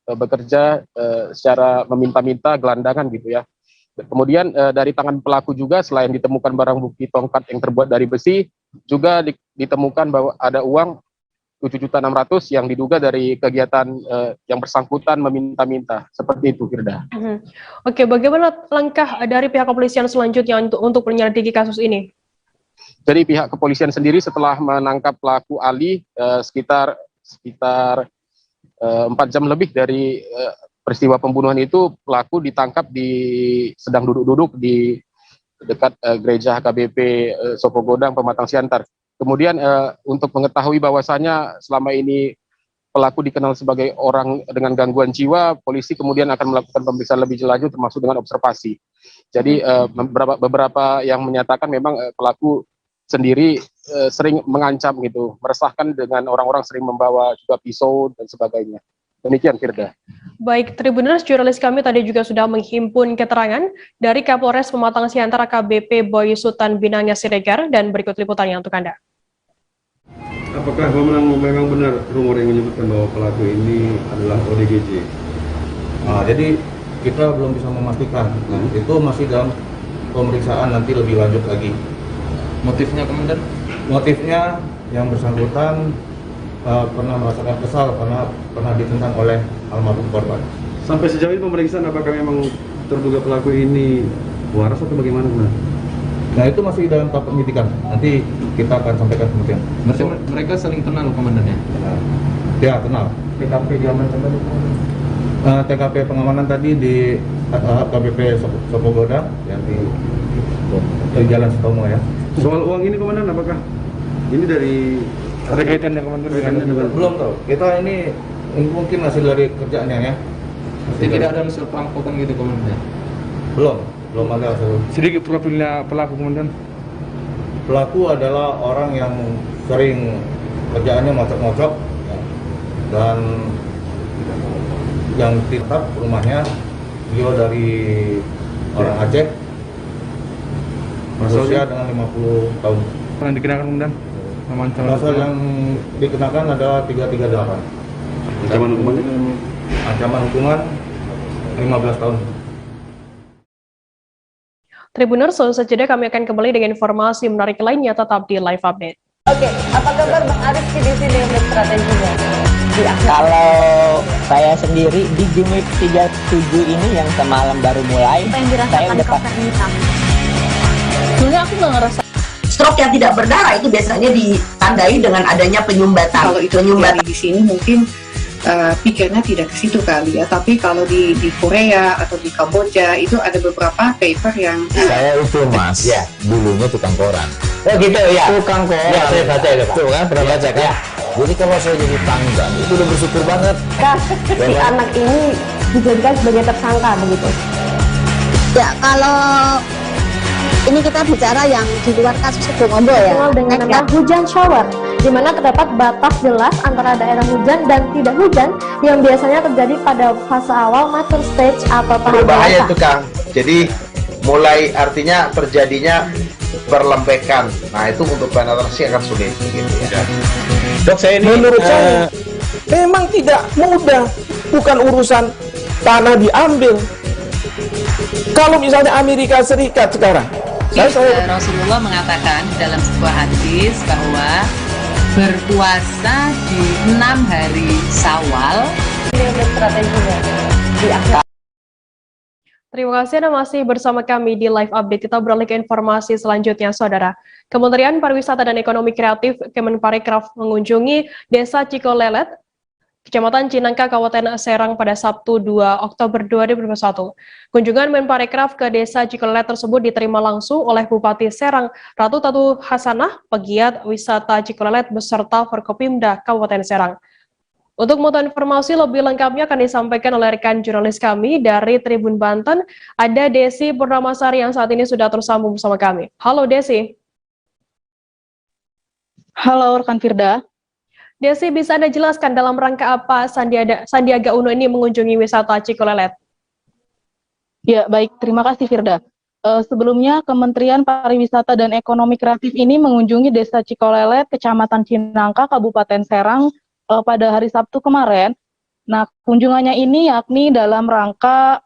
[SPEAKER 25] bekerja secara meminta-minta gelandangan gitu ya. Kemudian dari tangan pelaku juga selain ditemukan barang bukti tongkat yang terbuat dari besi, juga ditemukan bahwa ada uang 7.600.000 yang diduga dari kegiatan yang bersangkutan meminta-minta. Seperti itu, Firda.
[SPEAKER 1] Oke, bagaimana langkah dari pihak kepolisian selanjutnya untuk menyelidiki kasus ini?
[SPEAKER 25] Jadi pihak kepolisian sendiri setelah menangkap pelaku Ali sekitar 4 jam lebih dari peristiwa pembunuhan itu, pelaku ditangkap sedang duduk-duduk di dekat gereja HKBP Sopogodang, Pematang Siantar. Kemudian untuk mengetahui bahwasannya selama ini pelaku dikenal sebagai orang dengan gangguan jiwa, polisi kemudian akan melakukan pemeriksaan lebih lanjut termasuk dengan observasi. Jadi beberapa yang menyatakan memang pelaku sendiri sering mengancam gitu, meresahkan dengan orang-orang sering membawa juga pisau dan sebagainya. Demikian, Firda.
[SPEAKER 1] Baik, Tribuners, jurnalis kami tadi juga sudah menghimpun keterangan dari Kapolres Pematang Siantar AKBP Boy Sultan Binangnya Siregar, dan berikut liputannya untuk Anda.
[SPEAKER 22] Apakah memang benar rumor yang menyebutkan bahwa pelaku ini adalah ODGJ?
[SPEAKER 2] Jadi kita belum bisa memastikan. Itu masih dalam pemeriksaan nanti lebih lanjut lagi.
[SPEAKER 24] Motifnya, Komandan?
[SPEAKER 2] Motifnya yang bersangkutan pernah merasakan kesal karena pernah ditentang oleh almarhum korban.
[SPEAKER 22] Sampai sejauh ini pemeriksaan apakah memang terduga pelaku ini waras atau bagaimana?
[SPEAKER 2] Nah, itu masih dalam tahap penyidikan. Nanti kita akan sampaikan kemudian.
[SPEAKER 24] Berarti mereka saling kenal, Komandannya?
[SPEAKER 2] Ya, kenal. TKP diamankan tadi? TKP pengamanan tadi di KBP Sopogodang, yang di Jalan Sutomo ya.
[SPEAKER 22] Soal uang ini, Komandan, apakah ini dari
[SPEAKER 2] ada kaitannya, Komandan? Belum tahu. Kita ini mungkin hasil dari kerjaannya ya.
[SPEAKER 24] Tidak ada unsur perampokan gitu, Komandan?
[SPEAKER 2] Belum ada hasil.
[SPEAKER 22] Sedikit profilnya pelaku, Komandan.
[SPEAKER 2] Pelaku adalah orang yang sering kerjaannya ngocok-ngocok dan yang tetap rumahnya beliau dari orang Aceh, berusia dengan 50 tahun.
[SPEAKER 22] Yang dikenakan, Komandan?
[SPEAKER 2] Pasal yang dikenakan adalah 338.
[SPEAKER 22] Ancaman hukumannya?
[SPEAKER 2] Ancaman hukuman 15 tahun.
[SPEAKER 1] Tribuners, selanjutnya jeda kami akan kembali dengan informasi menarik lainnya, tetap di Live Update.
[SPEAKER 3] Oke, apa kabar Bang Arif di sini untuk strateginya?
[SPEAKER 10] Kalau saya sendiri di Jumip 37 ini yang semalam baru mulai, saya udah
[SPEAKER 11] sebenarnya aku nggak ngerasa.
[SPEAKER 9] Stroke yang tidak berdarah itu biasanya ditandai dengan adanya penyumbatan.
[SPEAKER 12] Kalau itu penyumbatan di sini mungkin pikirnya tidak ke situ kali ya, tapi kalau di Korea atau di Kamboja itu ada beberapa paper yang
[SPEAKER 18] saya itu Mas, ya dulunya tukang koran. Oh gitu ya, tukang koran. Ya saya baca itu Pak. Tuh kan pernah baca kan? Ya. Jadi kalau saya jadi tanggal itu udah bersyukur banget.
[SPEAKER 14] Si anak ini dijadikan sebagai tersangka begitu.
[SPEAKER 15] Ya kalau ini kita bicara yang di luar kasus Sebongondo ya.
[SPEAKER 14] Dengan nama hujan shower, di mana terdapat batas jelas antara daerah hujan dan tidak hujan yang biasanya terjadi pada fase awal mature stage atau tahap
[SPEAKER 16] berbahaya itu Kang. Jadi mulai artinya terjadinya perlembekan. Nah itu untuk penetrasi akan sulit gitu ya.
[SPEAKER 13] Dok, saya ini menurut saya memang tidak mudah, bukan urusan tanah diambil. Kalau misalnya Amerika Serikat sekarang,
[SPEAKER 17] Rasulullah mengatakan dalam sebuah hadis bahwa berpuasa di 6 hari Syawal.
[SPEAKER 1] Terima kasih Anda masih bersama kami di Live Update. Kita beralih ke informasi selanjutnya, Saudara. Kementerian Pariwisata dan Ekonomi Kreatif Kemenparekraf mengunjungi Desa Cikolelet, Kecamatan Cinangka, Kabupaten Serang pada Sabtu 2 Oktober 2021. Kunjungan Menparekraf ke Desa Cikolelet tersebut diterima langsung oleh Bupati Serang, Ratu Tatu Hasanah, pegiat wisata Cikolelet beserta Forkopimda Kabupaten Serang. Untuk mengetahui informasi lebih lengkapnya akan disampaikan oleh rekan jurnalis kami dari Tribun Banten, ada Desi Purnamasari yang saat ini sudah tersambung bersama kami. Halo Desi.
[SPEAKER 11] Halo rekan Firda.
[SPEAKER 1] Desi, bisa Anda jelaskan dalam rangka apa Sandiaga Uno ini mengunjungi wisata Cikolelet?
[SPEAKER 11] Ya, baik. Terima kasih, Firda. Sebelumnya, Kementerian Pariwisata dan Ekonomi Kreatif ini mengunjungi Desa Cikolelet, Kecamatan Cinangka, Kabupaten Serang, pada hari Sabtu kemarin. Nah, kunjungannya ini yakni dalam rangka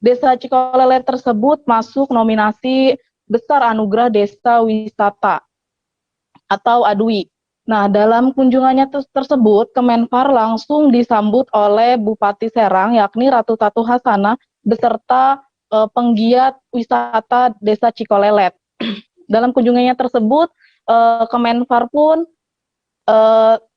[SPEAKER 11] Desa Cikolelet tersebut masuk nominasi Besar Anugerah Desa Wisata. atau ADWI. Nah, dalam kunjungannya tersebut, Kemenfar langsung disambut oleh Bupati Serang, yakni Ratu Tatu Hasanah, beserta penggiat wisata Desa Cikolelet. Dalam kunjungannya tersebut, Kemenfar pun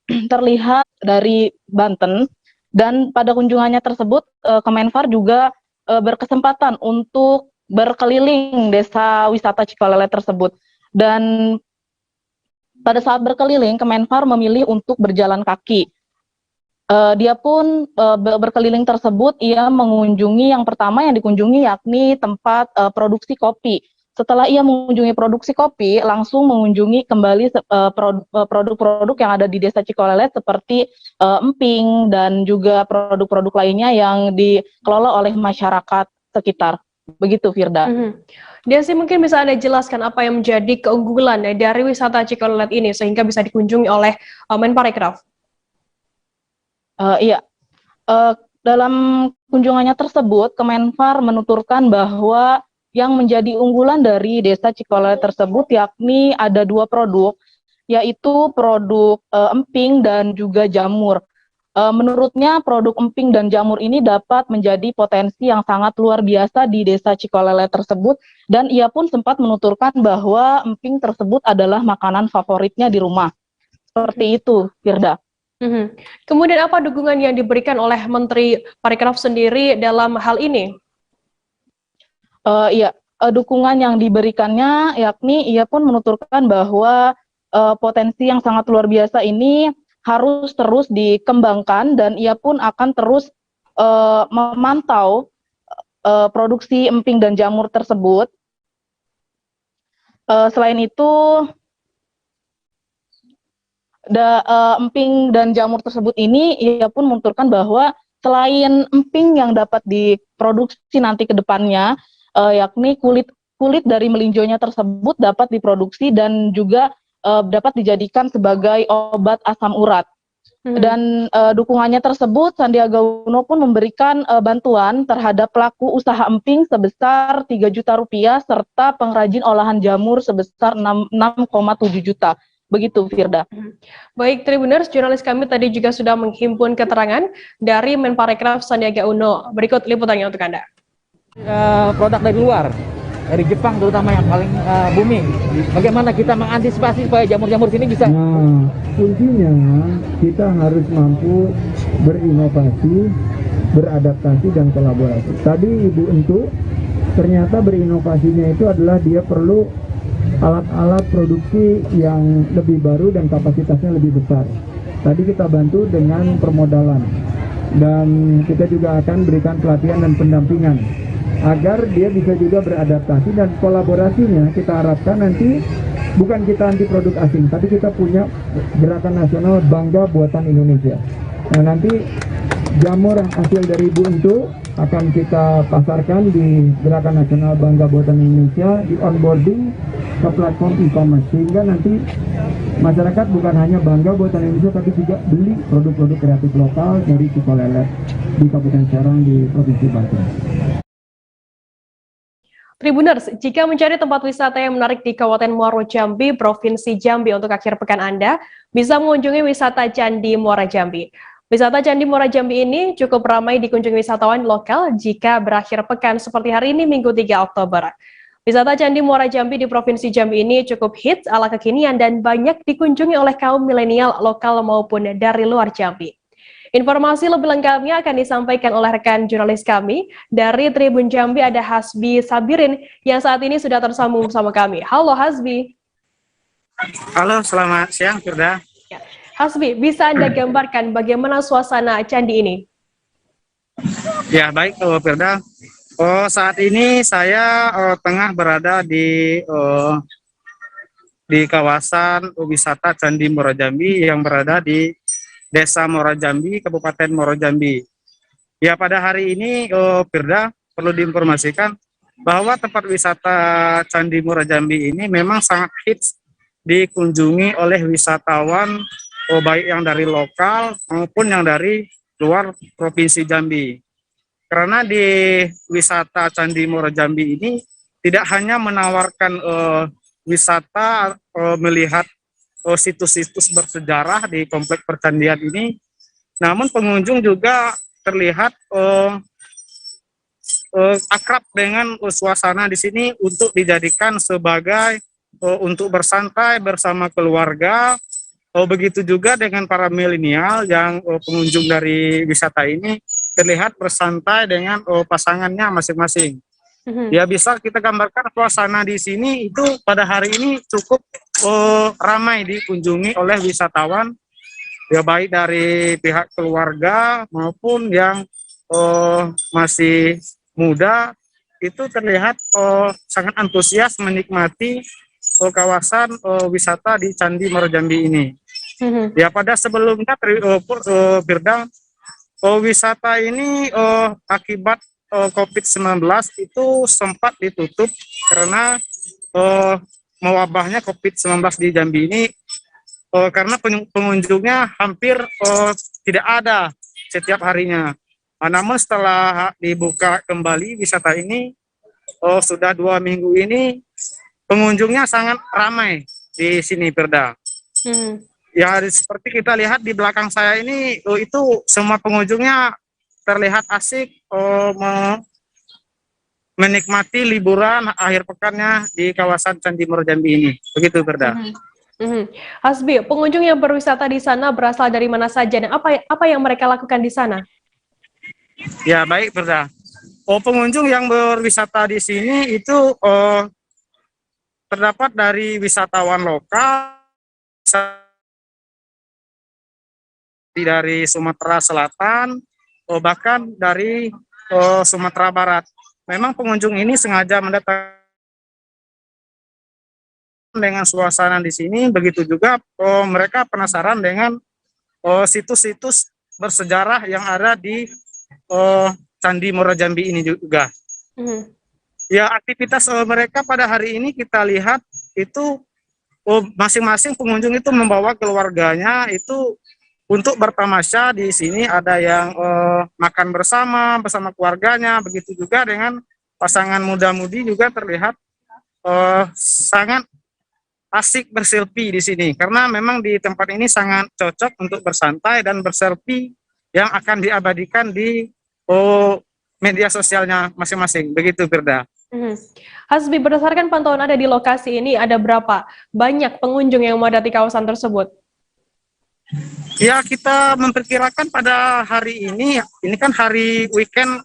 [SPEAKER 11] terlihat dari Banten, dan pada kunjungannya tersebut, Kemenfar juga berkesempatan untuk berkeliling Desa Wisata Cikolelet tersebut. Dan pada saat berkeliling, Kemenfar memilih untuk berjalan kaki. Dia pun berkeliling tersebut, ia mengunjungi yang pertama yang dikunjungi yakni tempat produksi kopi. Setelah ia mengunjungi produksi kopi, langsung mengunjungi kembali produk-produk yang ada di Desa Cikolelet seperti emping dan juga produk-produk lainnya yang dikelola oleh masyarakat sekitar. Begitu, Firda.
[SPEAKER 1] Desi, mungkin bisa Anda jelaskan apa yang menjadi keunggulan dari wisata Cikolelet ini sehingga bisa dikunjungi oleh Menparekraf?
[SPEAKER 11] Iya, dalam kunjungannya tersebut, Kemenfar menuturkan bahwa yang menjadi unggulan dari Desa Cikolelet tersebut yakni ada 2 produk, yaitu produk emping dan juga jamur. Menurutnya produk emping dan jamur ini dapat menjadi potensi yang sangat luar biasa di Desa Cikolelet tersebut, dan ia pun sempat menuturkan bahwa emping tersebut adalah makanan favoritnya di rumah. Seperti itu, Firda.
[SPEAKER 1] Kemudian apa dukungan yang diberikan oleh Menteri Parekraf sendiri dalam hal ini?
[SPEAKER 11] Iya, dukungan yang diberikannya yakni ia pun menuturkan bahwa potensi yang sangat luar biasa ini harus terus dikembangkan, dan ia pun akan terus memantau produksi emping dan jamur tersebut. Selain itu, emping dan jamur tersebut ini ia pun menuturkan bahwa selain emping yang dapat diproduksi nanti ke depannya, yakni kulit dari melinjonya tersebut dapat diproduksi dan juga dapat dijadikan sebagai obat asam urat. Dan dukungannya tersebut, Sandiaga Uno pun memberikan bantuan terhadap pelaku usaha emping sebesar 3 juta rupiah serta pengrajin olahan jamur sebesar 6,7 juta. Begitu, Firda.
[SPEAKER 1] Baik, Tribuners, jurnalis kami tadi juga sudah menghimpun keterangan dari Menparekraf Sandiaga Uno. Berikut liputannya untuk Anda.
[SPEAKER 4] Produk dari luar, dari Jepang terutama yang paling booming. Bagaimana kita mengantisipasi supaya jamur-jamur sini bisa?
[SPEAKER 5] Nah, kuncinya kita harus mampu berinovasi, beradaptasi, dan kolaborasi. Tadi Ibu Entu ternyata berinovasinya itu adalah dia perlu alat-alat produksi yang lebih baru dan kapasitasnya lebih besar. Tadi kita bantu dengan permodalan, dan kita juga akan berikan pelatihan dan pendampingan agar dia bisa juga beradaptasi, dan kolaborasinya kita harapkan nanti bukan kita anti produk asing, tapi kita punya gerakan nasional Bangga Buatan Indonesia. Nah, nanti jamur hasil dari Ibu Entu akan kita pasarkan di gerakan nasional Bangga Buatan Indonesia, di onboarding ke platform e-commerce, sehingga nanti masyarakat bukan hanya bangga buatan Indonesia tapi juga beli produk-produk kreatif lokal dari Cikolelet di Kabupaten Serang di Provinsi Banten.
[SPEAKER 1] Tribuners, jika mencari tempat wisata yang menarik di Kabupaten Muaro Jambi, Provinsi Jambi untuk akhir pekan Anda, bisa mengunjungi wisata Candi Muara Jambi. Wisata Candi Muara Jambi ini cukup ramai dikunjungi wisatawan lokal jika berakhir pekan seperti hari ini Minggu 3 Oktober. Wisata Candi Muara Jambi di Provinsi Jambi ini cukup hits ala kekinian dan banyak dikunjungi oleh kaum milenial lokal maupun dari luar Jambi. Informasi lebih lengkapnya akan disampaikan oleh rekan jurnalis kami dari Tribun Jambi, ada Hasbi Sabirin yang saat ini sudah tersambung bersama kami. Halo Hasbi.
[SPEAKER 6] Halo, selamat siang Firda.
[SPEAKER 1] Hasbi, bisa Anda gambarkan bagaimana suasana candi ini?
[SPEAKER 6] Ya, baik Firda. Saat ini saya tengah berada di kawasan wisata Candi Muara Jambi yang berada di Desa Muara Jambi, Kabupaten Muaro Jambi. Ya, pada hari ini Firda perlu diinformasikan bahwa tempat wisata Candi Muara Jambi ini memang sangat hits dikunjungi oleh wisatawan baik yang dari lokal maupun yang dari luar Provinsi Jambi. Karena di wisata Candi Muara Jambi ini tidak hanya menawarkan wisata melihat situs-situs bersejarah di komplek percandian ini. Namun pengunjung juga terlihat akrab dengan suasana di sini untuk dijadikan sebagai untuk bersantai bersama keluarga. Begitu juga dengan para milenial yang pengunjung dari wisata ini terlihat bersantai dengan pasangannya masing-masing. Ya, bisa kita gambarkan suasana di sini itu pada hari ini cukup ramai dikunjungi oleh wisatawan, ya baik dari pihak keluarga maupun yang masih muda, itu terlihat sangat antusias menikmati kawasan wisata di Candi Muarajambi ini. Ya, pada sebelumnya Firda, wisata ini akibat COVID-19 itu sempat ditutup karena mewabahnya COVID-19 di Jambi ini, karena pengunjungnya hampir tidak ada setiap harinya. Namun setelah dibuka kembali wisata ini, sudah 2 minggu ini pengunjungnya sangat ramai di sini, Firda. Ya, seperti kita lihat di belakang saya ini, itu semua pengunjungnya terlihat asik menikmati liburan akhir pekannya di kawasan Candi Muarajambi ini. Begitu, Firda.
[SPEAKER 1] Hasbi, pengunjung yang berwisata di sana berasal dari mana saja dan apa yang mereka lakukan di sana?
[SPEAKER 6] Ya, baik, Firda. Pengunjung yang berwisata di sini itu terdapat dari wisatawan lokal, dari Sumatera Selatan, bahkan dari Sumatera Barat. Memang pengunjung ini sengaja mendatang dengan suasana di sini, begitu juga mereka penasaran dengan situs-situs bersejarah yang ada di Candi Muarajambi ini juga. Ya, aktivitas mereka pada hari ini kita lihat itu masing-masing pengunjung itu membawa keluarganya itu untuk bertamasya di sini. Ada yang makan bersama keluarganya, begitu juga dengan pasangan muda-mudi juga terlihat sangat asik berselfie di sini, karena memang di tempat ini sangat cocok untuk bersantai dan berselfie yang akan diabadikan di media sosialnya masing-masing. Begitu, Firda.
[SPEAKER 1] Hasbi, berdasarkan pantauan ada di lokasi ini, ada berapa banyak pengunjung yang memadati kawasan tersebut?
[SPEAKER 6] Ya, kita memperkirakan pada hari ini kan hari weekend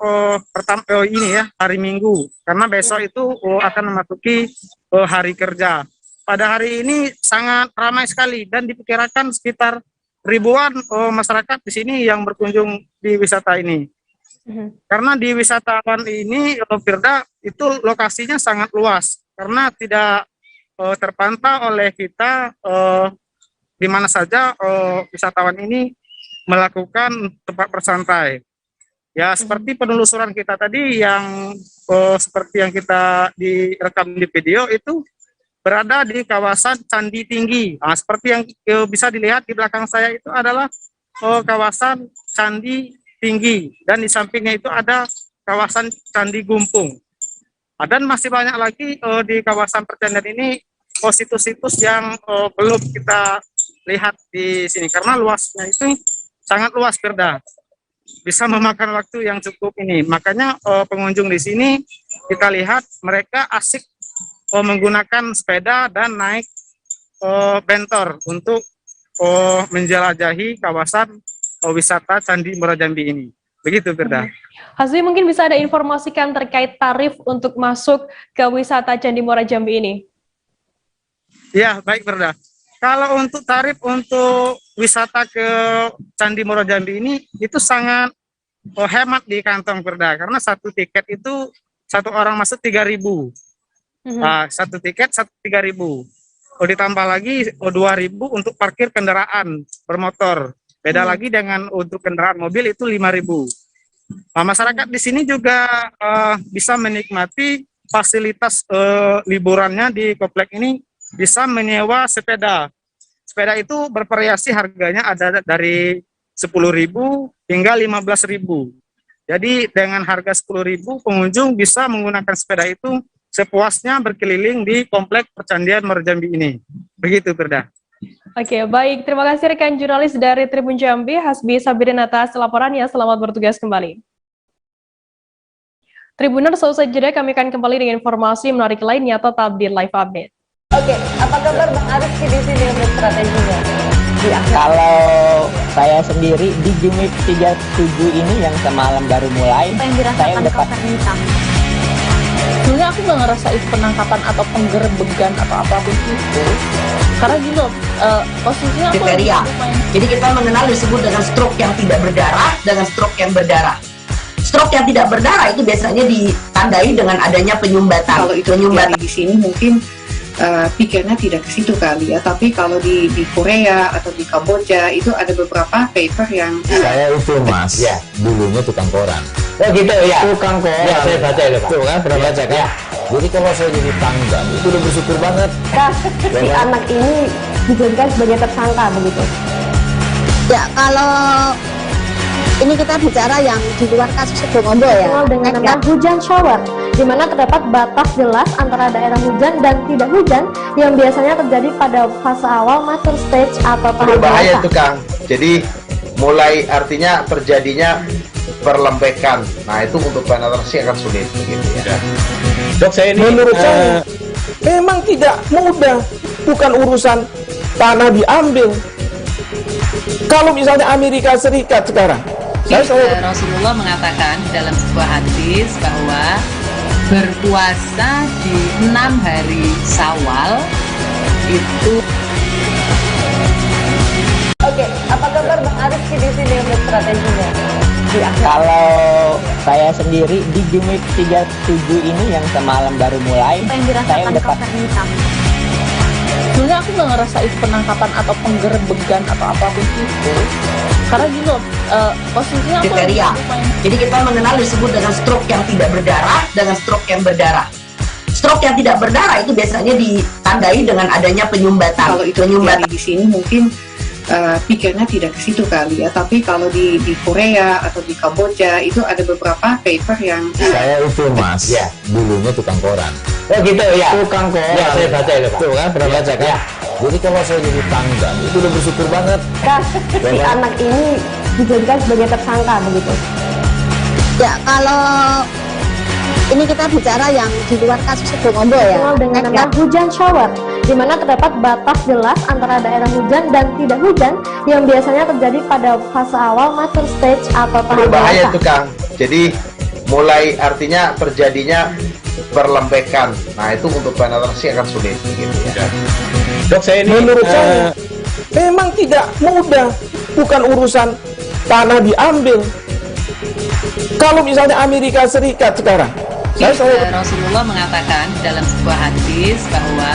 [SPEAKER 6] pertama ini ya, hari Minggu, karena besok itu akan memasuki hari kerja. Pada hari ini sangat ramai sekali dan diperkirakan sekitar ribuan masyarakat di sini yang berkunjung di wisata ini. Karena di wisatawan ini, Firda, itu lokasinya sangat luas karena tidak terpantau oleh kita di mana saja wisatawan ini melakukan tempat bersantai. Ya, seperti penelusuran kita tadi yang seperti yang kita direkam di video itu berada di kawasan Candi Tinggi. Seperti yang bisa dilihat di belakang saya itu adalah kawasan Candi Tinggi, dan di sampingnya itu ada kawasan Candi Gumpung. Dan masih banyak lagi di kawasan percandian ini situs-situs yang belum kita lihat di sini karena luasnya itu sangat luas, Firda. Bisa memakan waktu yang cukup ini. Makanya pengunjung di sini kita lihat mereka asik menggunakan sepeda dan naik bentor untuk menjelajahi kawasan wisata Candi Muarajambi ini. Begitu, Firda.
[SPEAKER 1] Hasbi, mungkin bisa ada informasikan terkait tarif untuk masuk ke wisata Candi Muarajambi ini?
[SPEAKER 6] Ya, baik, Firda. Kalau untuk tarif untuk wisata ke Candi Muarajambi ini itu sangat hemat di kantong, Firda, karena satu tiket itu satu orang masuk 3.000. Satu tiket 3.000. Ditambah lagi 2.000 untuk parkir kendaraan bermotor. Beda lagi dengan untuk kendaraan mobil itu 5.000. Masyarakat di sini juga bisa menikmati fasilitas liburannya di komplek ini, bisa menyewa sepeda. Sepeda itu bervariasi harganya, ada dari 10.000 hingga 15.000. Jadi dengan harga 10.000 pengunjung bisa menggunakan sepeda itu sepuasnya berkeliling di komplek Percandian Muarajambi ini. Begitu, Firda.
[SPEAKER 1] Oke, baik. Terima kasih rekan jurnalis dari Tribun Jambi, Hasbi Sabirin atas laporannya. Selamat bertugas kembali. Tribuners, selesai jeda kami akan kembali dengan informasi menarik lainnya tetap di Live Update.
[SPEAKER 3] Oke, apa kabar Bang Ariski di sini untuk strateginya?
[SPEAKER 10] Kalau saya sendiri di Jumik 37 ini yang semalam baru mulai, saya udah
[SPEAKER 11] Sebenarnya aku nggak ngerasain penangkapan atau penggerebegan atau apapun itu. Karena gini loh, posisinya aku
[SPEAKER 9] kriteria. Jadi kita mengenal disebut dengan stroke yang tidak berdarah dengan stroke yang berdarah. Stroke yang tidak berdarah itu biasanya ditandai dengan adanya penyumbatan.
[SPEAKER 12] Kalau itu terjadi di sini mungkin pikirnya tidak ke situ kali ya, tapi kalau di Korea atau di Kamboja itu ada beberapa paper yang
[SPEAKER 18] saya itu mas, ya dulunya tukang koran. Oh gitu ya, tukang koran. Ya saya baca itu pak. Tuh kan pernah baca kan? Ya. Jadi kalau saya jadi tangga itu udah bersyukur banget.
[SPEAKER 14] Si anak ini dijadikan sebagai tersangka begitu.
[SPEAKER 15] Ya kalau ini kita bicara yang di luar kasus Sebongombo ya.
[SPEAKER 14] Dengan nama hujan shower, di mana terdapat batas jelas antara daerah hujan dan tidak hujan yang biasanya terjadi pada fase awal mature stage atau tahap
[SPEAKER 16] berbahaya
[SPEAKER 14] dewasa.
[SPEAKER 16] itu Kang. Jadi mulai artinya terjadinya perlembekan. Nah itu untuk penetrasi akan sulit gitu ya.
[SPEAKER 13] Dok, saya ini menurut saya memang tidak mudah, bukan urusan tanah diambil. Kalau misalnya Amerika Serikat sekarang,
[SPEAKER 17] Rasulullah mengatakan dalam sebuah hadis bahwa berpuasa di 6 hari Syawal itu.
[SPEAKER 3] Oke, apa kabar Bang Ariski di sini untuk strateginya?
[SPEAKER 10] Kalau saya sendiri di Jumik 37 ini yang semalam baru mulai, saya udah
[SPEAKER 11] Sebenarnya aku nggak ngerasain penangkapan atau penggerebegan atau apapun itu. Karena gini loh, posisinya aku
[SPEAKER 9] kriteria. Jadi kita mengenal disebut dengan stroke yang tidak berdarah dengan stroke yang berdarah. Stroke yang tidak berdarah itu biasanya ditandai dengan adanya penyumbatan.
[SPEAKER 12] Kalau itu terjadi di sini mungkin pikirnya tidak ke situ kali ya, tapi kalau di Korea atau di Kamboja itu ada beberapa paper yang
[SPEAKER 18] saya itu mas, ya dulunya tukang koran. Oh gitu ya, tukang koran. Ya saya baca itu pak. Tuh kan pernah baca kan? Ya. Jadi kalau saya jadi tangga itu udah bersyukur banget.
[SPEAKER 14] Si anak ini dijadikan sebagai tersangka begitu.
[SPEAKER 15] Ya kalau ini kita bicara yang di luar kasus Sebongombo ya.
[SPEAKER 14] Dengan nama hujan shower, di mana terdapat batas jelas antara daerah hujan dan tidak hujan yang biasanya terjadi pada fase awal mature stage atau tahap
[SPEAKER 16] berbahaya
[SPEAKER 14] dewasa.
[SPEAKER 16] itu Kang. Jadi mulai artinya terjadinya perlembekan. Nah itu untuk penetrasi akan sulit gitu ya.
[SPEAKER 13] Dok, saya ini menurut saya memang tidak mudah, bukan urusan tanah diambil. Kalau misalnya Amerika Serikat sekarang,
[SPEAKER 17] Rasulullah mengatakan dalam sebuah hadis bahwa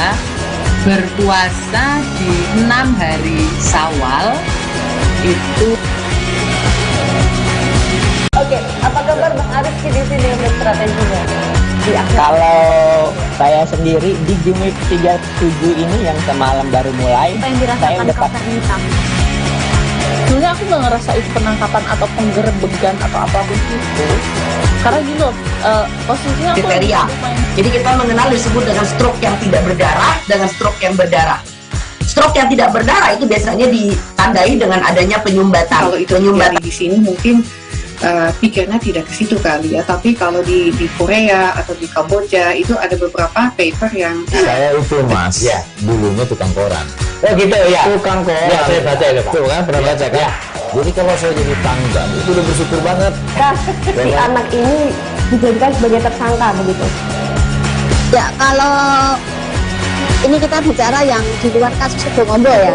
[SPEAKER 17] berpuasa di 6 hari Syawal itu.
[SPEAKER 3] Oke, apa kabar Bang Ariski di sini untuk strateginya?
[SPEAKER 10] Kalau saya sendiri di Jumik 37 ini yang semalam baru mulai, saya udah
[SPEAKER 11] Sebenarnya aku nggak ngerasain penangkapan atau penggerebegan atau apapun itu. Karena gini loh, posisinya aku
[SPEAKER 9] kriteria. Jadi kita mengenal disebut dengan stroke yang tidak berdarah dengan stroke yang berdarah. Stroke yang tidak berdarah itu biasanya ditandai dengan adanya penyumbatan.
[SPEAKER 12] Kalau itu terjadi di sini mungkin pikirnya tidak ke situ kali ya, tapi kalau di Korea atau di Kamboja itu ada beberapa paper yang
[SPEAKER 18] saya itu mas, ya dulunya tukang koran. Oh gitu ya, tukang koran. Ya saya baca itu pak. Tuh kan pernah baca kan? Ya. Jadi kalau saya jadi tangga itu udah bersyukur banget.
[SPEAKER 14] Si anak ini dijadikan sebagai tersangka begitu.
[SPEAKER 15] Ya kalau ini kita bicara yang di luar kasus Sebongombo ya.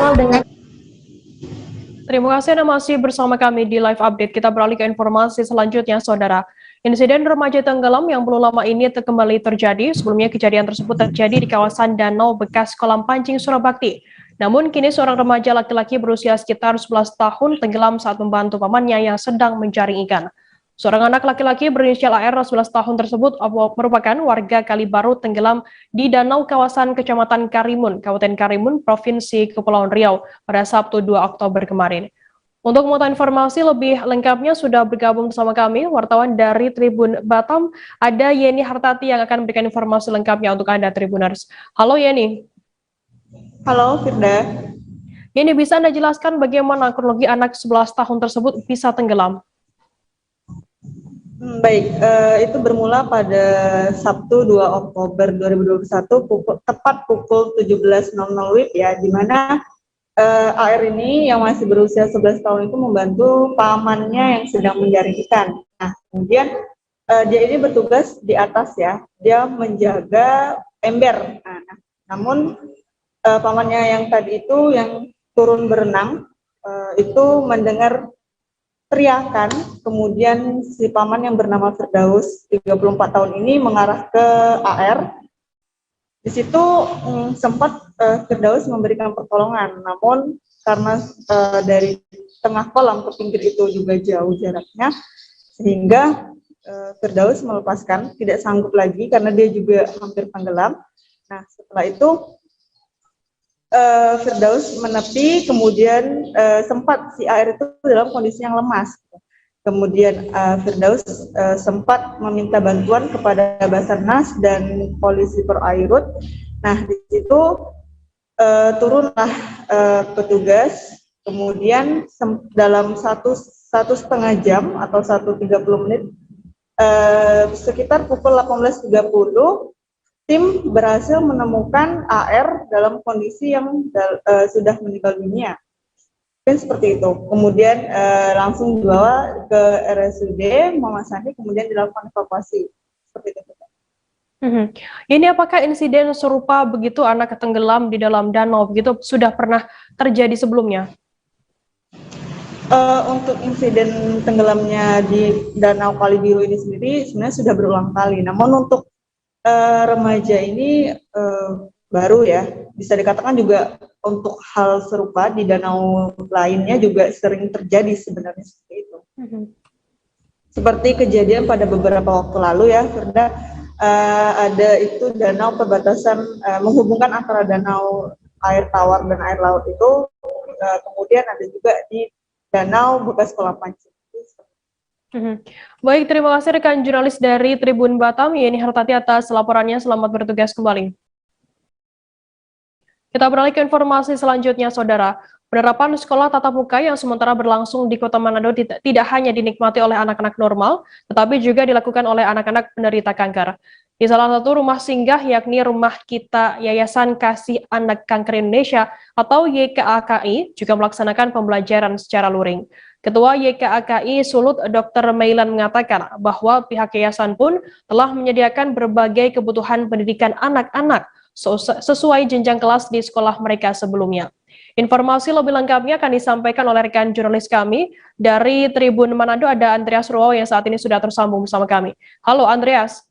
[SPEAKER 1] Terima kasih Anda masih bersama kami di Live Update. Kita beralih ke informasi selanjutnya, Saudara. Insiden remaja tenggelam yang belum lama ini kembali terjadi. Sebelumnya kejadian tersebut terjadi di kawasan danau bekas kolam pancing Surabakti. Namun kini seorang remaja laki-laki berusia sekitar 11 tahun tenggelam saat membantu pamannya yang sedang menjaring ikan. Seorang anak laki-laki berinisial AR 11 tahun tersebut merupakan warga Kalibaru tenggelam di danau kawasan Kecamatan Karimun, Kabupaten Karimun, Provinsi Kepulauan Riau pada Sabtu 2 Oktober kemarin. Untuk mengetahui informasi lebih lengkapnya sudah bergabung bersama kami, wartawan dari Tribun Batam, ada Yeni Hartati yang akan memberikan informasi lengkapnya untuk Anda Tribuners. Halo Yeni.
[SPEAKER 7] Halo Firda.
[SPEAKER 1] Ini bisa Anda jelaskan bagaimana kronologi anak 11 tahun tersebut bisa tenggelam?
[SPEAKER 7] Baik, itu bermula pada Sabtu 2 Oktober 2021 tepat pukul 17.00 WIB ya, di mana AR ini yang masih berusia 11 tahun itu membantu pamannya yang sedang menjaring ikan. Nah, kemudian dia ini bertugas di atas ya, dia menjaga ember. Namun pamannya yang tadi itu yang turun berenang itu mendengar teriakan, kemudian si paman yang bernama Firdaus 34 tahun ini mengarah ke AR. Di situ sempat Firdaus memberikan pertolongan, namun karena dari tengah kolam ke pinggir itu juga jauh jaraknya, sehingga Firdaus melepaskan, tidak sanggup lagi karena dia juga hampir tenggelam. Nah, setelah itu Firdaus menepi, kemudian sempat si AR itu dalam kondisi yang lemas. Kemudian Firdaus sempat meminta bantuan kepada Basarnas dan polisi Perairut. Nah, di situ turunlah petugas. Kemudian dalam satu setengah jam atau 1:30 menit, sekitar pukul 18.30, tim berhasil menemukan AR dalam kondisi yang sudah meninggal dunia. Dan seperti itu. Kemudian langsung dibawa ke RSUD Muhammad Sani, kemudian dilakukan evakuasi. Seperti itu.
[SPEAKER 1] Ini apakah insiden serupa begitu anak tenggelam di dalam danau begitu sudah pernah terjadi sebelumnya?
[SPEAKER 7] Untuk insiden tenggelamnya di Danau Kali Biru ini sendiri sebenarnya sudah berulang kali. Namun untuk remaja ini baru ya, bisa dikatakan juga untuk hal serupa di danau lainnya juga sering terjadi sebenarnya seperti itu. Seperti kejadian pada beberapa waktu lalu ya, Firda, ada itu danau perbatasan menghubungkan antara danau air tawar dan air laut itu, kemudian ada juga di danau bekas kolam pancing.
[SPEAKER 1] Baik, terima kasih rekan jurnalis dari Tribun Batam, Yeni Hartati atas laporannya. Selamat bertugas kembali. Kita beralih ke informasi selanjutnya, Saudara. Penerapan sekolah tatap muka yang sementara berlangsung di Kota Manado tidak hanya dinikmati oleh anak-anak normal, tetapi juga dilakukan oleh anak-anak penderita kanker. Di salah satu rumah singgah, yakni Rumah Kita Yayasan Kasih Anak Kanker Indonesia atau YKAKI, juga melaksanakan pembelajaran secara luring. Ketua YKAKI Sulut Dr. Mailan mengatakan bahwa pihak yayasan pun telah menyediakan berbagai kebutuhan pendidikan anak-anak sesuai jenjang kelas di sekolah mereka sebelumnya. Informasi lebih lengkapnya akan disampaikan oleh rekan jurnalis kami dari Tribun Manado, ada Andreas Ruo yang saat ini sudah tersambung bersama kami. Halo Andreas.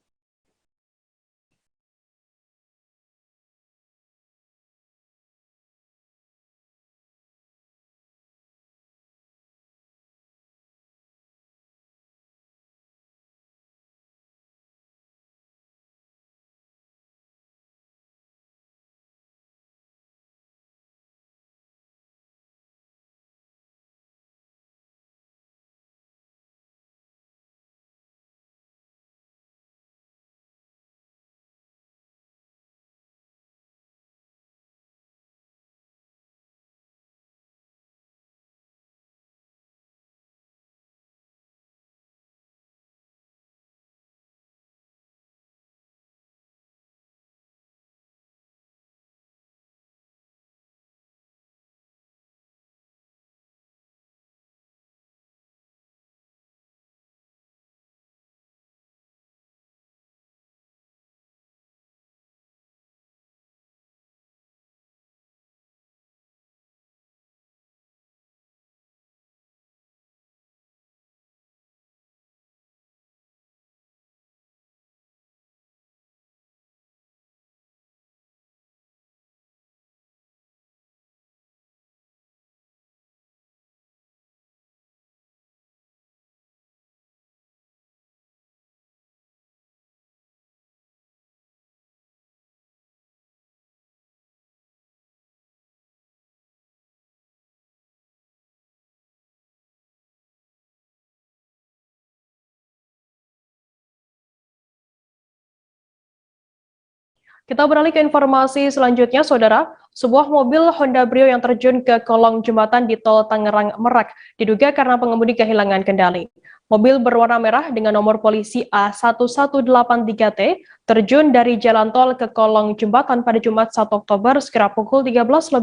[SPEAKER 1] Kita beralih ke informasi selanjutnya, Saudara. sebuah mobil Honda Brio yang terjun ke kolong jembatan di tol Tangerang Merak diduga karena pengemudi kehilangan kendali. Mobil berwarna merah dengan nomor polisi A1183T terjun dari jalan tol ke kolong jembatan pada Jumat 1 Oktober sekira pukul 13.30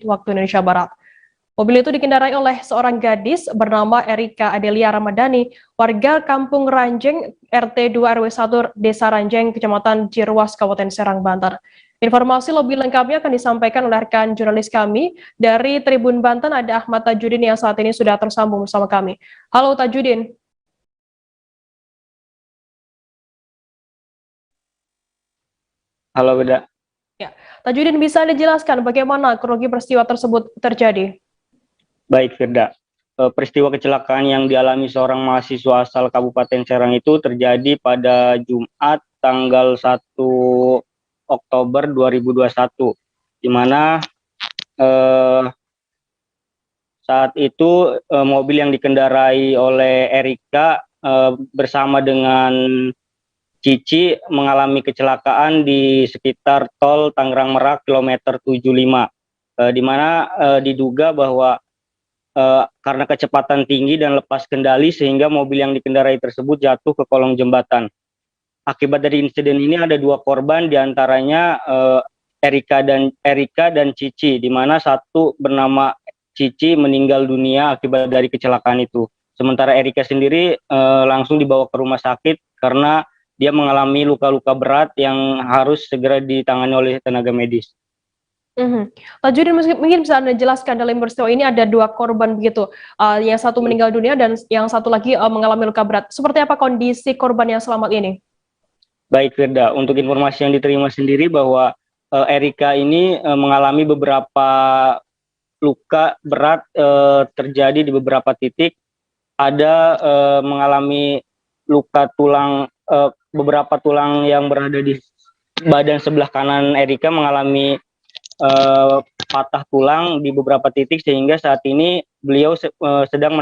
[SPEAKER 1] waktu Indonesia Barat. Mobil itu dikendarai oleh seorang gadis bernama Erika Adelia Ramadhani, warga Kampung Ranjeng, RT 2 RW 1 Desa Ranjeng, Kecamatan Cirwas, Kabupaten Serang, Banten. Informasi lebih lengkapnya akan disampaikan oleh rekan jurnalis kami dari Tribun Banten, ada Ahmad Tajudin yang saat ini sudah tersambung bersama kami. Halo Tajudin.
[SPEAKER 8] Halo Beda.
[SPEAKER 1] Ya, Tajudin bisa dijelaskan bagaimana kronologi peristiwa tersebut terjadi?
[SPEAKER 8] Baik Firda, peristiwa kecelakaan yang dialami seorang mahasiswa asal Kabupaten Serang itu terjadi pada Jumat tanggal 1 Oktober 2021, di mana saat itu mobil yang dikendarai oleh Erika bersama dengan Cici mengalami kecelakaan di sekitar tol Tangerang Merak kilometer 75, di mana diduga bahwa karena kecepatan tinggi dan lepas kendali sehingga mobil yang dikendarai tersebut jatuh ke kolong jembatan. Akibat dari insiden ini ada 2 korban, diantaranya Erika dan Cici, di mana satu bernama Cici meninggal dunia akibat dari kecelakaan itu. Sementara Erika sendiri langsung dibawa ke rumah sakit karena dia mengalami luka-luka berat yang harus segera ditangani oleh tenaga medis.
[SPEAKER 1] Tajudin, mungkin bisa Anda jelaskan dalam peristiwa ini ada 2 korban begitu, yang satu meninggal dunia dan yang satu lagi mengalami luka berat. Seperti apa kondisi korban yang selamat ini?
[SPEAKER 8] Baik Firda, untuk informasi yang diterima sendiri bahwa Erika ini mengalami beberapa luka berat terjadi di beberapa titik. Ada mengalami luka tulang, beberapa tulang yang berada di badan sebelah kanan Erika mengalami patah tulang di beberapa titik, sehingga saat ini beliau sedang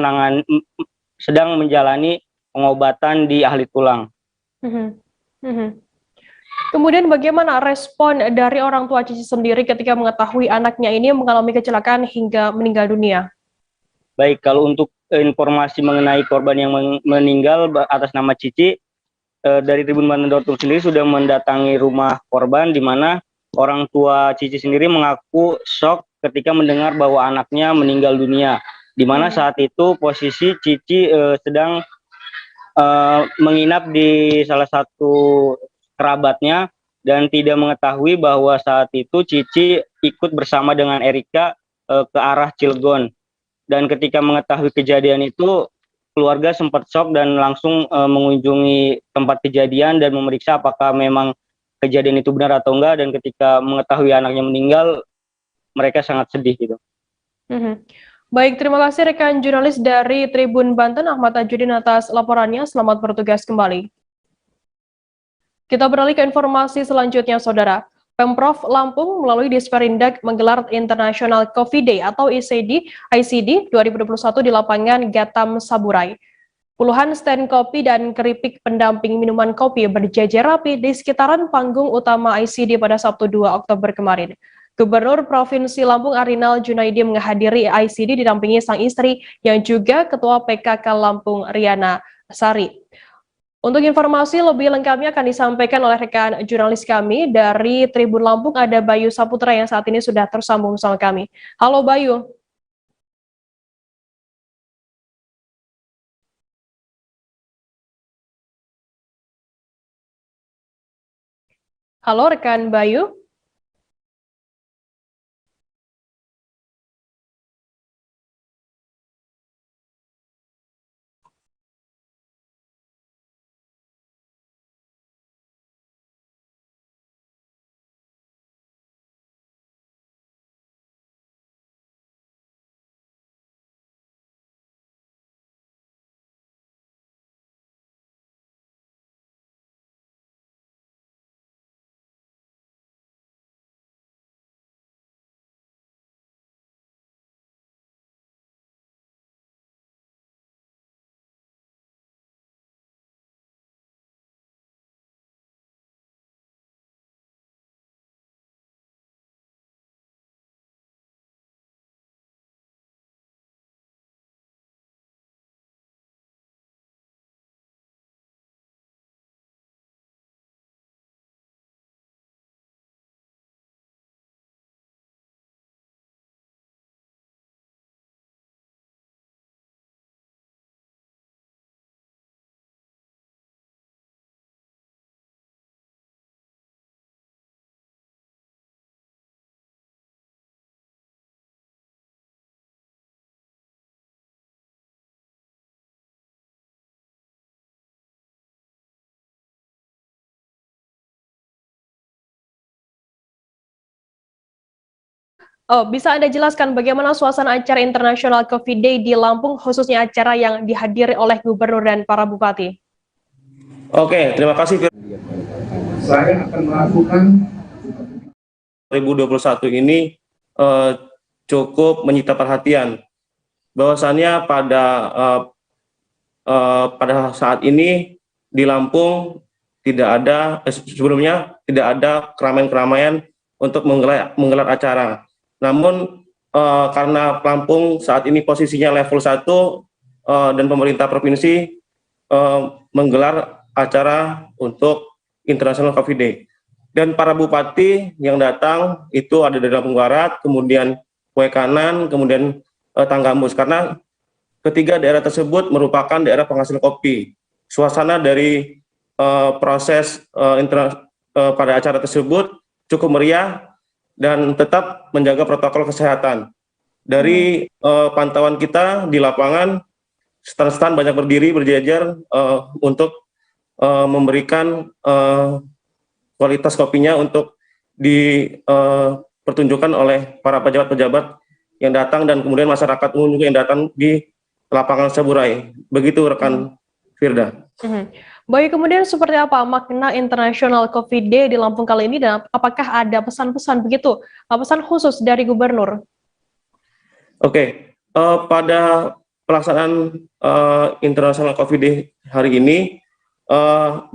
[SPEAKER 8] menjalani pengobatan di ahli tulang.
[SPEAKER 1] Kemudian bagaimana respon dari orang tua Cici sendiri ketika mengetahui anaknya ini mengalami kecelakaan hingga meninggal dunia?
[SPEAKER 8] Baik, kalau untuk informasi mengenai korban yang meninggal atas nama Cici, dari Tribun Banten.com sendiri sudah mendatangi rumah korban, di mana orang tua Cici sendiri mengaku shock ketika mendengar bahwa anaknya meninggal dunia, di mana saat itu posisi Cici sedang menginap di salah satu kerabatnya dan tidak mengetahui bahwa saat itu Cici ikut bersama dengan Erika ke arah Cilegon. Dan ketika mengetahui kejadian itu, keluarga sempat shock dan langsung mengunjungi tempat kejadian dan memeriksa apakah memang kejadian itu benar atau enggak, dan ketika mengetahui anaknya meninggal, mereka sangat sedih gitu.
[SPEAKER 1] Baik, terima kasih rekan jurnalis dari Tribun Banten, Ahmad Tajudin atas laporannya. Selamat bertugas kembali. Kita beralih ke informasi selanjutnya, Saudara. Pemprov Lampung melalui Disperindak menggelar International Coffee Day atau ICD 2021 di lapangan Gatam Saburai. Puluhan stand kopi dan keripik pendamping minuman kopi berjajar rapi di sekitaran panggung utama ICD pada Sabtu 2 Oktober kemarin. Gubernur Provinsi Lampung Arinal Junaidi menghadiri ICD didampingi sang istri yang juga Ketua PKK Lampung Riana Sari. Untuk informasi lebih lengkapnya akan disampaikan oleh rekan jurnalis kami dari Tribun Lampung, ada Bayu Saputra yang saat ini sudah tersambung bersama kami. Halo Bayu. Halo rekan Bayu. Oh, bisa Anda jelaskan bagaimana suasana acara International Coffee Day di Lampung, khususnya acara yang dihadiri oleh Gubernur dan para bupati?
[SPEAKER 19] Oke, terima kasih.
[SPEAKER 22] Saya akan melakukan
[SPEAKER 19] 2021 ini cukup menyita perhatian. Bahwasannya pada saat ini di Lampung tidak ada sebelumnya tidak ada keramaian-keramaian untuk menggelar acara. Namun karena Lampung saat ini posisinya level 1 dan pemerintah provinsi menggelar acara untuk International Coffee Day. Dan para bupati yang datang itu ada dari Lampung Barat, kemudian Wekanan, kemudian Tanggamus, karena ketiga daerah tersebut merupakan daerah penghasil kopi. Suasana dari proses pada acara tersebut cukup meriah dan tetap menjaga protokol kesehatan. Dari pantauan kita di lapangan, stan-stan banyak berdiri berjejer untuk memberikan kualitas kopinya untuk dipertunjukkan oleh para pejabat-pejabat yang datang dan kemudian masyarakat umum juga yang datang di lapangan Saburai. Begitu rekan Firda.
[SPEAKER 1] Baik, kemudian seperti apa makna International Coffee Day di Lampung kali ini dan apakah ada pesan-pesan begitu, pesan khusus dari Gubernur?
[SPEAKER 19] Oke, pada pelaksanaan International Coffee Day hari ini,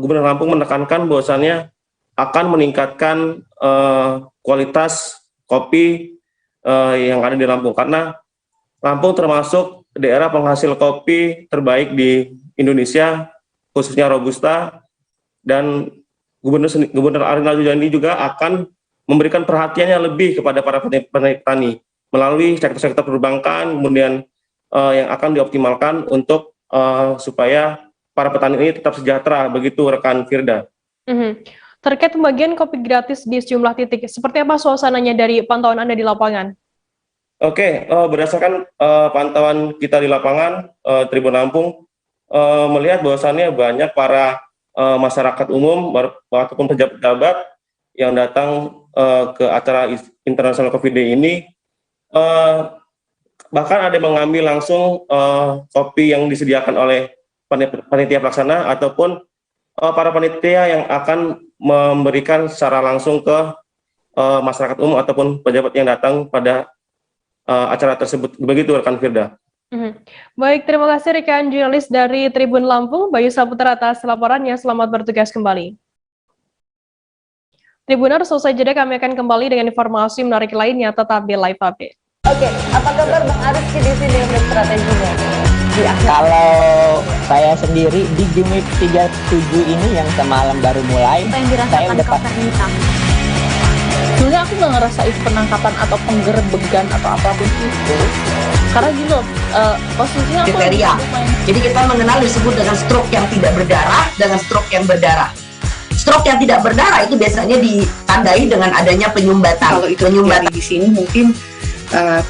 [SPEAKER 19] Gubernur Lampung menekankan bahwasannya akan meningkatkan kualitas kopi yang ada di Lampung, karena Lampung termasuk daerah penghasil kopi terbaik di Indonesia, khususnya Robusta, dan Gubernur Arinal Junaidi juga akan memberikan perhatiannya lebih kepada para petani melalui sektor-sektor perbankan, kemudian yang akan dioptimalkan untuk supaya para petani ini tetap sejahtera. Begitu rekan Firda.
[SPEAKER 1] Terkait pembagian kopi gratis di sejumlah titik, seperti apa suasananya dari pantauan Anda di lapangan?
[SPEAKER 19] Oke, berdasarkan pantauan kita di lapangan, Tribun Lampung melihat bahwasannya banyak para masyarakat umum ataupun pejabat-pejabat yang datang ke acara International Coffee Day ini, bahkan ada yang mengambil langsung kopi yang disediakan oleh panitia pelaksana ataupun para panitia yang akan memberikan secara langsung ke masyarakat umum ataupun pejabat yang datang pada acara tersebut. Begitu rekan Firda.
[SPEAKER 1] Baik, terima kasih rekan jurnalis dari Tribun Lampung, Bayu Saputra atas laporannya. Selamat bertugas kembali. Tribuners, selesai jeda kami akan kembali dengan informasi menarik lainnya, tetap di Live Update.
[SPEAKER 3] Oke, apa kabar Bang Ariski di sini untuk strateginya?
[SPEAKER 10] Kalau saya sendiri di Jumik 37 ini yang semalam baru mulai, saya udah
[SPEAKER 11] sebenarnya aku nggak ngerasain penangkapan atau penggerbegan atau apapun itu, karena gitu posisinya aku
[SPEAKER 9] kriteria. Jadi kita mengenal disebut dengan stroke yang tidak berdarah dengan stroke yang berdarah. Stroke yang tidak berdarah itu biasanya ditandai dengan adanya penyumbatan.
[SPEAKER 12] Kalau itu terjadi di sini mungkin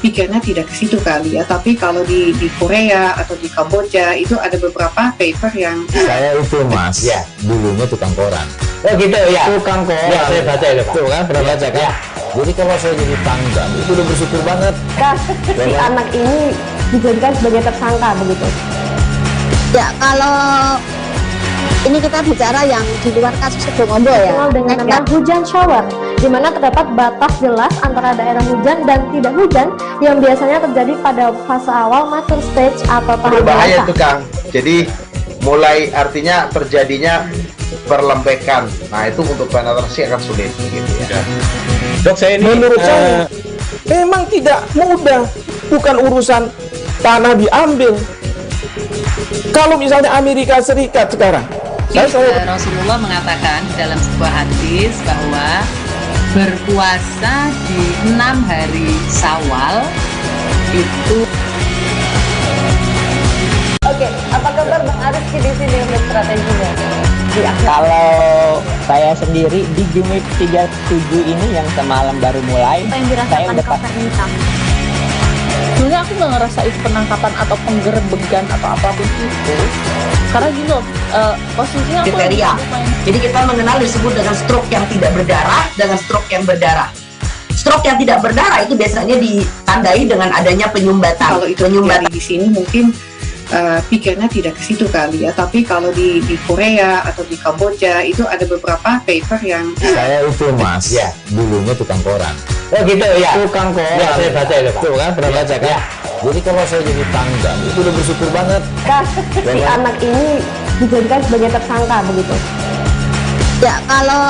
[SPEAKER 12] pikirnya tidak ke situ kali ya, tapi kalau di Korea atau di Kamboja itu ada beberapa paper yang
[SPEAKER 18] saya itu mas, ya dulunya tukang koran. Oh gitu ya, tukang koran. Ya saya baca ya Pak. Tuh kan pernah baca kan? Ya. Jadi kalau saya jadi tangga itu udah bersyukur banget.
[SPEAKER 14] Si anak ini dijadikan sebagai tersangka begitu.
[SPEAKER 15] Ya kalau ini kita bicara yang di luar kasus Sebongombo ya.
[SPEAKER 14] Dengan nama hujan shower, di mana terdapat batas jelas antara daerah hujan dan tidak hujan yang biasanya terjadi pada fase awal mature stage atau tahap
[SPEAKER 16] berbahaya itu Kang. Jadi mulai artinya terjadinya perlembekan. Nah itu untuk penetrasi akan sulit gitu ya.
[SPEAKER 13] Dok, saya ini menurut saya memang tidak mudah, bukan urusan tanah diambil. Kalau misalnya Amerika Serikat sekarang,
[SPEAKER 17] Rasulullah mengatakan dalam sebuah hadis bahwa berpuasa di 6 hari Syawal itu.
[SPEAKER 3] Oke, apa kabar Bang Ariski di sini untuk strateginya?
[SPEAKER 10] Kalau saya sendiri di Jumik 37 ini yang semalam baru mulai, saya udah
[SPEAKER 11] sebenarnya aku nggak ngerasain penangkapan atau penggerbegan atau apapun itu, karena gitu posisinya aku
[SPEAKER 9] kriteria. Jadi kita mengenal disebut dengan stroke yang tidak berdarah dengan stroke yang berdarah. Stroke yang tidak berdarah itu biasanya ditandai dengan adanya penyumbatan.
[SPEAKER 12] Kalau itu terjadi di sini mungkin pikirnya tidak ke situ kali ya, tapi kalau di Korea atau di Kamboja itu ada beberapa paper yang
[SPEAKER 18] saya itu mas, ya dulunya tukang koran. Oh gitu ya, tukang koran. Ya saya baca itu pak. Tuh kan pernah baca kan? Ya. Jadi kalau saya jadi tangga itu udah bersyukur banget.
[SPEAKER 14] Si anak ini dijadikan sebagai tersangka begitu.
[SPEAKER 15] Ya kalau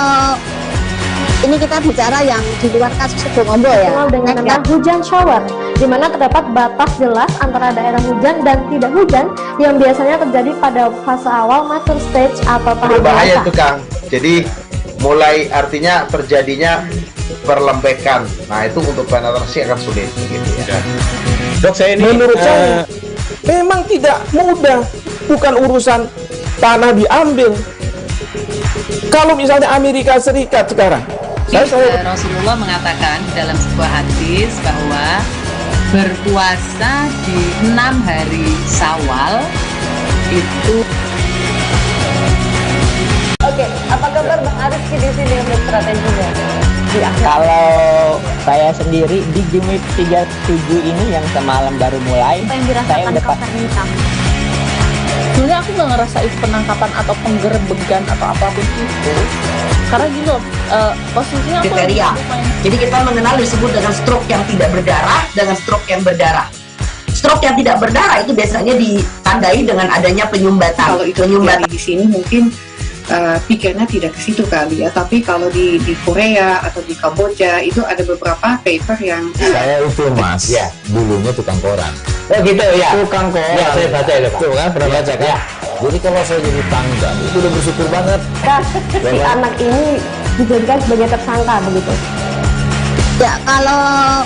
[SPEAKER 15] ini kita bicara yang di luar kasus Sebongombol ya.
[SPEAKER 14] Dengan nama hujan shower, di mana terdapat batas jelas antara daerah hujan dan tidak hujan yang biasanya terjadi pada fase awal mature stage atau tahap
[SPEAKER 16] Berbahaya
[SPEAKER 14] dewasa.
[SPEAKER 16] itu Kang. Jadi mulai artinya terjadinya perlembekan. Nah itu untuk penetrasi akan sulit gitu ya.
[SPEAKER 13] Dok saya ini menurut saya memang tidak mudah, bukan urusan tanah diambil. Kalau misalnya Amerika Serikat sekarang,
[SPEAKER 17] Rasulullah mengatakan dalam sebuah hadis bahwa berpuasa di 6 hari Syawal itu.
[SPEAKER 3] Oke, apa kabar Bang Ariski di sini untuk strateginya?
[SPEAKER 10] Kalau saya sendiri di Jumit 37 ini yang semalam baru mulai, saya udah pasti.
[SPEAKER 11] Sebenarnya aku nggak ngerasa itu penangkapan atau penggerebekan atau apapun itu, karena gini loh, posisinya aku
[SPEAKER 9] kriteria. Jadi kita mengenal disebut dengan stroke yang tidak berdarah dengan stroke yang berdarah. Stroke yang tidak berdarah itu biasanya ditandai dengan adanya penyumbatan.
[SPEAKER 12] Kalau itu terjadi di sini mungkin pikirnya tidak ke situ kali ya, tapi kalau di Korea atau di Kamboja itu ada beberapa paper yang
[SPEAKER 18] saya itu mas, ya dulunya tukang koran. Oh gitu ya, tukang koran. Ya saya baca itu pak. Tuh kan pernah baca kan? Ya. Jadi kalau saya jadi tangga itu udah bersyukur banget.
[SPEAKER 14] Si anak ini dijadikan sebagai tersangka begitu.
[SPEAKER 15] Ya kalau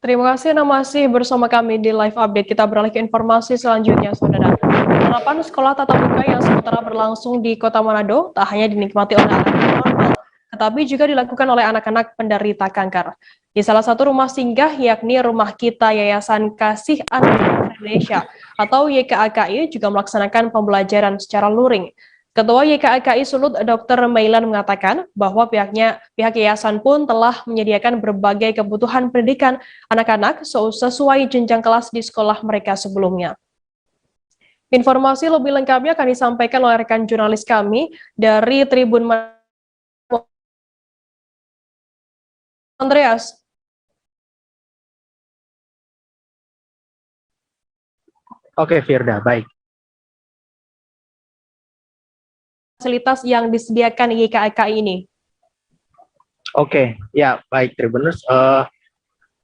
[SPEAKER 1] Terima kasih Anda masih bersama kami di live update. Kita beralih ke informasi selanjutnya, saudara. Penerapan sekolah tatap muka yang sementara berlangsung di Kota Manado tak hanya dinikmati oleh anak-anak normal, tetapi juga dilakukan oleh anak-anak penderita kanker. Di salah satu rumah singgah, yakni Rumah Kita Yayasan Kasih Anak Indonesia atau YKAKI, juga melaksanakan pembelajaran secara luring. Ketua YKAKI Sulut Dr. Mailan mengatakan bahwa pihak yayasan pun telah menyediakan berbagai kebutuhan pendidikan anak-anak sesuai jenjang kelas di sekolah mereka sebelumnya. Informasi lebih lengkapnya akan disampaikan oleh rekan jurnalis kami dari Tribun Andreas.
[SPEAKER 20] Oke, Firda, baik.
[SPEAKER 1] Fasilitas yang disediakan YKAKI ini.
[SPEAKER 20] Oke, ya baik Tribuners.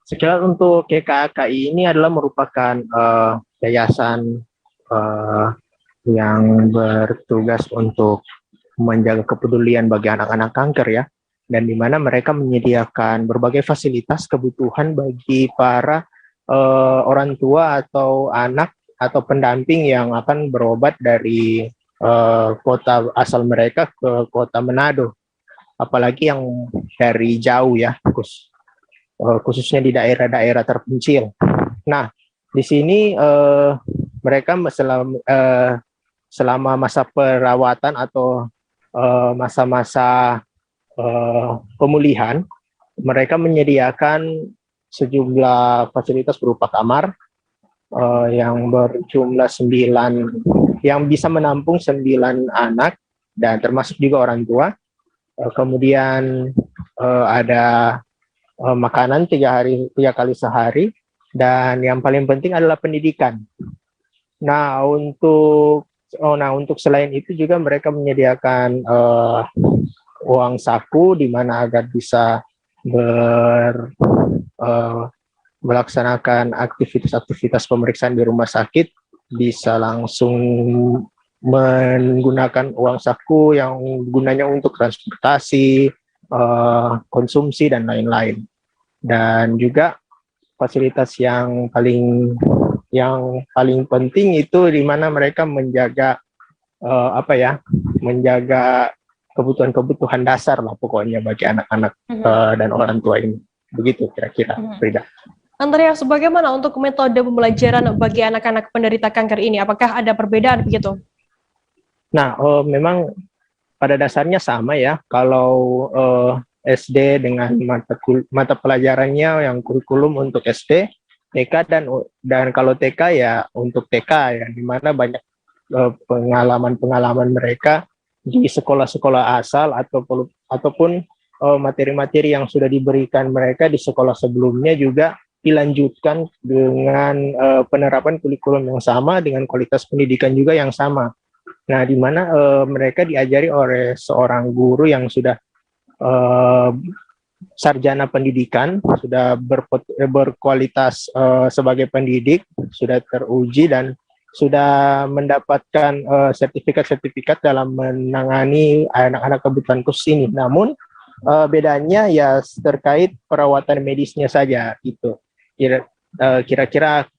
[SPEAKER 20] Sekilas untuk YKAKI ini adalah merupakan yayasan yang bertugas untuk menjaga kepedulian bagi anak-anak kanker ya, dan di mana mereka menyediakan berbagai fasilitas kebutuhan bagi para orang tua atau anak atau pendamping yang akan berobat dari kota asal mereka ke kota Manado, apalagi yang dari jauh ya, khususnya di daerah-daerah terpencil. Nah, di sini mereka selama masa perawatan atau masa-masa pemulihan, mereka menyediakan sejumlah fasilitas berupa kamar yang berjumlah 9, yang bisa menampung 9 anak dan termasuk juga orang tua. Kemudian ada makanan 3 kali sehari, dan yang paling penting adalah pendidikan. Nah, untuk selain itu juga mereka menyediakan uang saku di mana agar bisa melaksanakan aktivitas-aktivitas pemeriksaan di rumah sakit, bisa langsung menggunakan uang saku yang gunanya untuk transportasi, konsumsi, dan lain-lain. Dan juga fasilitas yang paling penting itu di mana mereka menjaga menjaga kebutuhan-kebutuhan dasar lah pokoknya bagi anak-anak dan orang tua ini. Begitu kira-kira, Frida.
[SPEAKER 1] Andreas, bagaimana untuk metode pembelajaran bagi anak-anak penderita kanker ini? Apakah ada perbedaan begitu?
[SPEAKER 20] Nah, memang pada dasarnya sama ya. Kalau SD dengan mata pelajarannya yang kurikulum untuk SD, TK dan kalau TK ya untuk TK ya, di mana banyak pengalaman mereka di sekolah-sekolah asal ataupun materi-materi yang sudah diberikan mereka di sekolah sebelumnya juga dilanjutkan dengan penerapan kurikulum yang sama dengan kualitas pendidikan juga yang sama. Nah, di mana mereka diajari oleh seorang guru yang sudah sarjana pendidikan, sudah berkualitas sebagai pendidik, sudah teruji dan sudah mendapatkan sertifikat-sertifikat dalam menangani anak-anak kebutuhan khusus ini. Namun bedanya ya terkait perawatan medisnya saja gitu. Kira-kira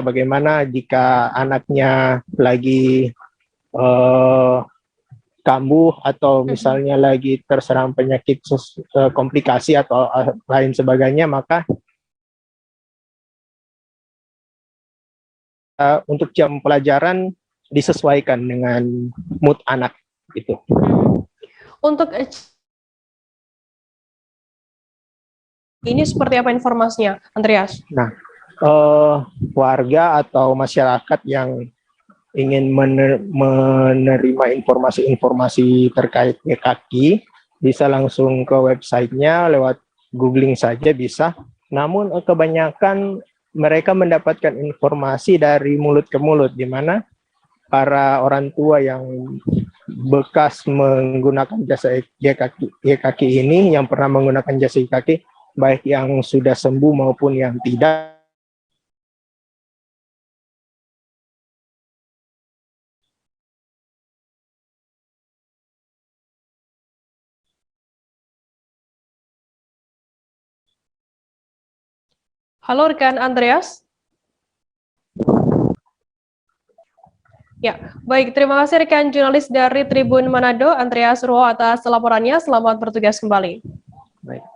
[SPEAKER 20] bagaimana jika anaknya lagi kambuh atau misalnya lagi terserang penyakit komplikasi atau lain sebagainya, maka untuk jam pelajaran disesuaikan dengan mood anak gitu.
[SPEAKER 1] Untuk ini seperti apa informasinya, Andreas?
[SPEAKER 20] Nah, warga atau masyarakat yang ingin menerima informasi-informasi terkait kaki bisa langsung ke websitenya lewat googling saja bisa. Namun kebanyakan mereka mendapatkan informasi dari mulut ke mulut, di mana para orang tua yang bekas menggunakan jasa e-kaki ini, yang pernah menggunakan jasa e-kaki, baik yang sudah sembuh maupun yang tidak,
[SPEAKER 1] halo rekan Andreas. Ya, baik. Terima kasih rekan jurnalis dari Tribun Manado, Andreas Ruho atas laporannya. Selamat bertugas kembali.
[SPEAKER 20] Baik.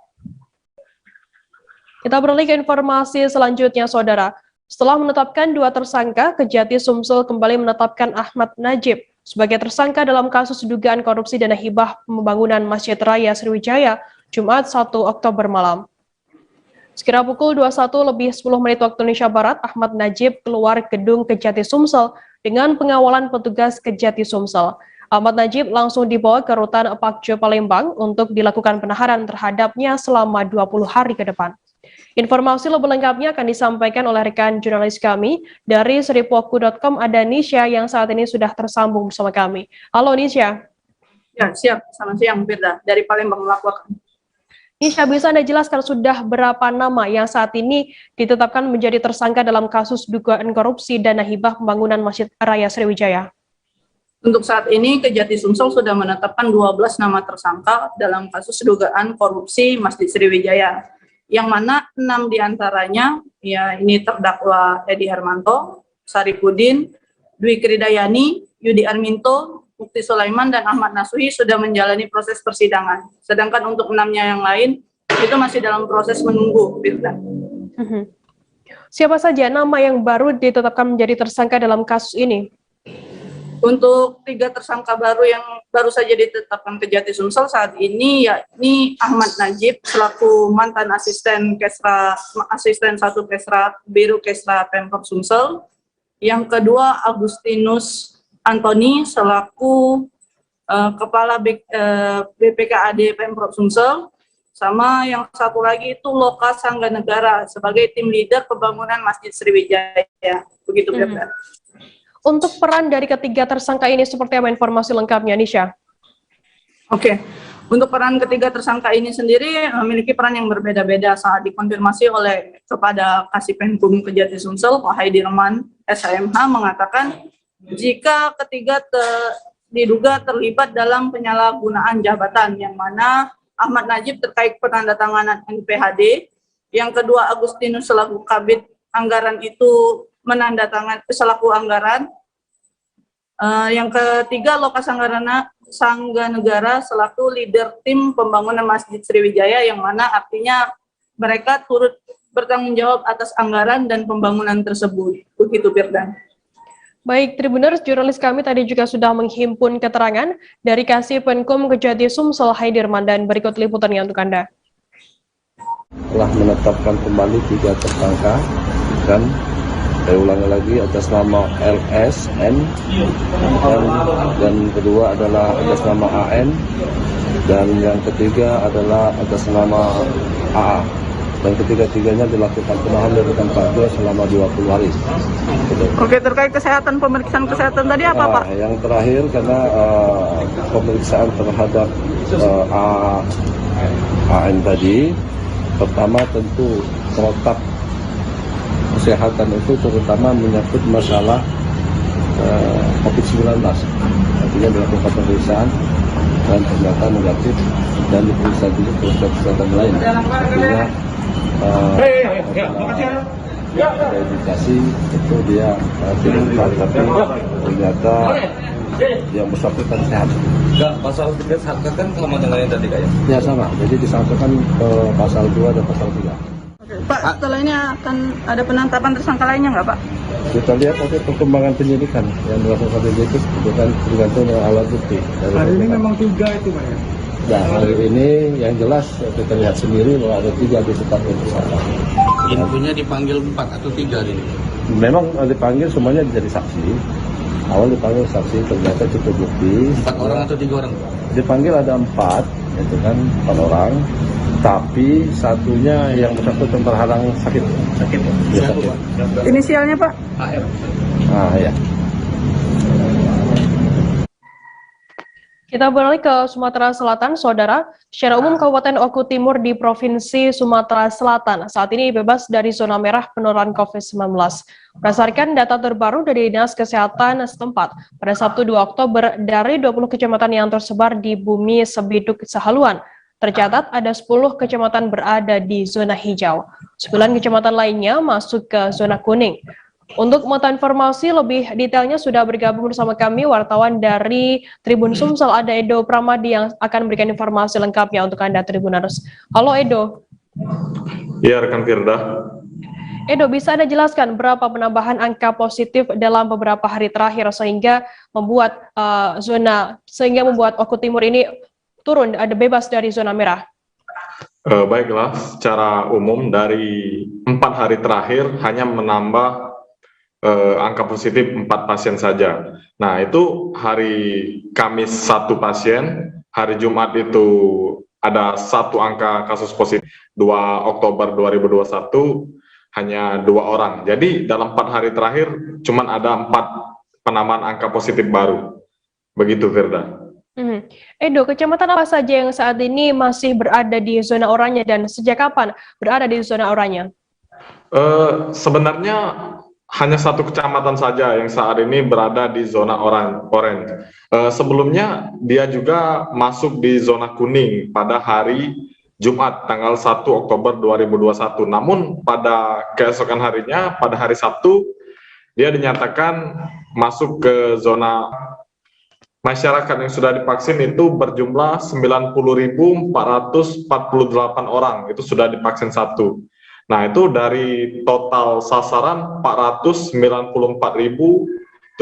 [SPEAKER 1] Kita beralih ke informasi selanjutnya, Saudara. Setelah menetapkan 2 tersangka, Kejati Sumsel kembali menetapkan Ahmad Najib sebagai tersangka dalam kasus dugaan korupsi dana hibah pembangunan Masjid Raya Sriwijaya, Jumat 1 Oktober malam. Sekira pukul 21:10 waktu Indonesia Barat, Ahmad Najib keluar gedung Kejati Sumsel dengan pengawalan petugas Kejati Sumsel. Ahmad Najib langsung dibawa ke rutan Pakjo Palembang untuk dilakukan penahanan terhadapnya selama 20 hari ke depan. Informasi lebih lengkapnya akan disampaikan oleh rekan jurnalis kami dari seripoku.com, ada Nisha yang saat ini sudah tersambung bersama kami. Halo Nisha.
[SPEAKER 2] Ya, siap. Selamat siang, Firda. Dari Palembang melaporkan.
[SPEAKER 1] Nisha, bisa Anda jelaskan sudah berapa nama yang saat ini ditetapkan menjadi tersangka dalam kasus dugaan korupsi dana hibah pembangunan Masjid Raya Sriwijaya?
[SPEAKER 2] Untuk saat ini, Kejati Sumsel sudah menetapkan 12 nama tersangka dalam kasus dugaan korupsi Masjid Sriwijaya, yang mana 6 diantaranya, ya ini terdakwa Edi Hermanto, Saripudin, Dwi Kridayani, Yudi Arminto, Mukti Sulaiman, dan Ahmad Nasuhi sudah menjalani proses persidangan. Sedangkan untuk 6-nya yang lain, itu masih dalam proses menunggu, Firda.
[SPEAKER 1] Siapa saja nama yang baru ditetapkan menjadi tersangka dalam kasus ini?
[SPEAKER 2] Untuk 3 tersangka baru yang baru saja ditetapkan Kejati Sumsel saat ini, yakni Ahmad Najib selaku mantan asisten 1 Kesra Biru Kesra Pemkab Sumsel. Yang kedua, Agustinus Antoni selaku Kepala BPKAD Pemprov Sumsel, sama yang satu lagi itu Loka Sangganegara sebagai tim leader pembangunan Masjid Sriwijaya. Begitu, Bapak.
[SPEAKER 1] Untuk peran dari ketiga tersangka ini seperti apa informasi lengkapnya, Nisha?
[SPEAKER 2] Oke. Untuk peran ketiga tersangka ini sendiri memiliki peran yang berbeda-beda saat dikonfirmasi oleh kepada Kasipenkum Kejati Sumsel, Pak Haidirman SHMH mengatakan jika ketiga diduga terlibat dalam penyalahgunaan jabatan, yang mana Ahmad Najib terkait penandatanganan NPHD, yang kedua Agustinus selaku Kabid Anggaran itu menandatangan selaku anggaran, yang ketiga Loka Sangganegara selaku leader tim pembangunan Masjid Sriwijaya, yang mana artinya mereka turut bertanggung jawab atas anggaran dan pembangunan tersebut. Begitu, Firdan.
[SPEAKER 1] Baik, Tribuners, jurnalis kami tadi juga sudah menghimpun keterangan dari Kasih-Penkum Kejati Sumsel Haidirman, dan berikut liputannya untuk Anda.
[SPEAKER 4] Telah menetapkan kembali 3 tersangka dan saya ulangi lagi atas nama LS, N, dan kedua adalah atas nama AN, dan yang ketiga adalah atas nama AA. Dan ketiga-tiganya dilakukan penahanan di rutan Panjang selama 20 hari.
[SPEAKER 2] Oke, terkait kesehatan, pemeriksaan kesehatan tadi apa, Pak?
[SPEAKER 4] Yang terakhir karena pemeriksaan terhadap AN tadi, pertama tentu protap kesehatan itu terutama menyangkut masalah COVID-19. Artinya dilakukan pemeriksaan dan ternyata negatif dan diperiksa juga proses kesehatan lain. Artinya indikasi itu dia tidak, tapi ternyata yang bersangkutan sehat.
[SPEAKER 21] Enggak, pasal 3 kan sama dengan yang tadi, Kak, ya?
[SPEAKER 4] Ya sama, jadi disampaikan pasal 2 dan pasal 3.
[SPEAKER 2] Oke, Pak, setelah ini akan ada penangkapan tersangka lainnya nggak, Pak?
[SPEAKER 4] Kita lihat nanti perkembangan penyidikan yang dilakukan penyidik bukan tergantung dengan alat bukti.
[SPEAKER 5] Hari ini memang 3 itu, Pak, ya?
[SPEAKER 4] Nah, hari ini yang jelas kita lihat sendiri bahwa ada 3 ditetapkan tersangka.
[SPEAKER 21] Infonya dipanggil 4 atau 3 hari ini?
[SPEAKER 4] Memang dipanggil semuanya jadi saksi. Awal dipanggil saksi, ternyata cukup bukti.
[SPEAKER 21] 4 orang atau 3 orang?
[SPEAKER 4] Dipanggil ada 4, itu kan 4 orang. Tapi satunya yang bersangkutan terhalang sakit. Sakit. Ya, sakit.
[SPEAKER 2] Inisialnya, Pak?
[SPEAKER 4] AR. Ya.
[SPEAKER 1] Kita beralih ke Sumatera Selatan, Saudara. Secara umum Kabupaten Oku Timur di Provinsi Sumatera Selatan saat ini bebas dari zona merah penularan COVID-19. Berdasarkan data terbaru dari Dinas Kesehatan setempat, pada Sabtu 2 Oktober dari 20 kecamatan yang tersebar di Bumi Sebiduk Sahaluan, tercatat ada 10 kecamatan berada di zona hijau. 9 kecamatan lainnya masuk ke zona kuning. Untuk mengetahui informasi lebih detailnya sudah bergabung bersama kami wartawan dari Tribun Sumsel, ada Edo Pramadi yang akan memberikan informasi lengkapnya untuk Anda Tribuners. Halo Edo.
[SPEAKER 23] Iya, rekan Firda.
[SPEAKER 1] Edo, bisa Anda jelaskan berapa penambahan angka positif dalam beberapa hari terakhir sehingga membuat membuat Oku Timur ini turun, ada bebas dari zona merah?
[SPEAKER 23] Baiklah, secara umum dari 4 hari terakhir hanya menambah angka positif 4 pasien saja. Nah, itu hari Kamis 1 pasien, hari Jumat itu ada 1 angka kasus positif, 2 Oktober 2021 hanya 2 orang. Jadi dalam 4 hari terakhir cuman ada 4 penambahan angka positif baru. Begitu, Firda.
[SPEAKER 1] Edo, kecamatan apa saja yang saat ini masih berada di zona oranye dan sejak kapan berada di zona oranye?
[SPEAKER 23] Sebenarnya hanya 1 kecamatan saja yang saat ini berada di zona orange. Sebelumnya dia juga masuk di zona kuning pada hari Jumat tanggal 1 Oktober 2021. Namun pada keesokan harinya, pada hari Sabtu, dia dinyatakan masuk ke zona masyarakat yang sudah divaksin itu berjumlah 90.448 orang, itu sudah divaksin 1. Nah, itu dari total sasaran 494.728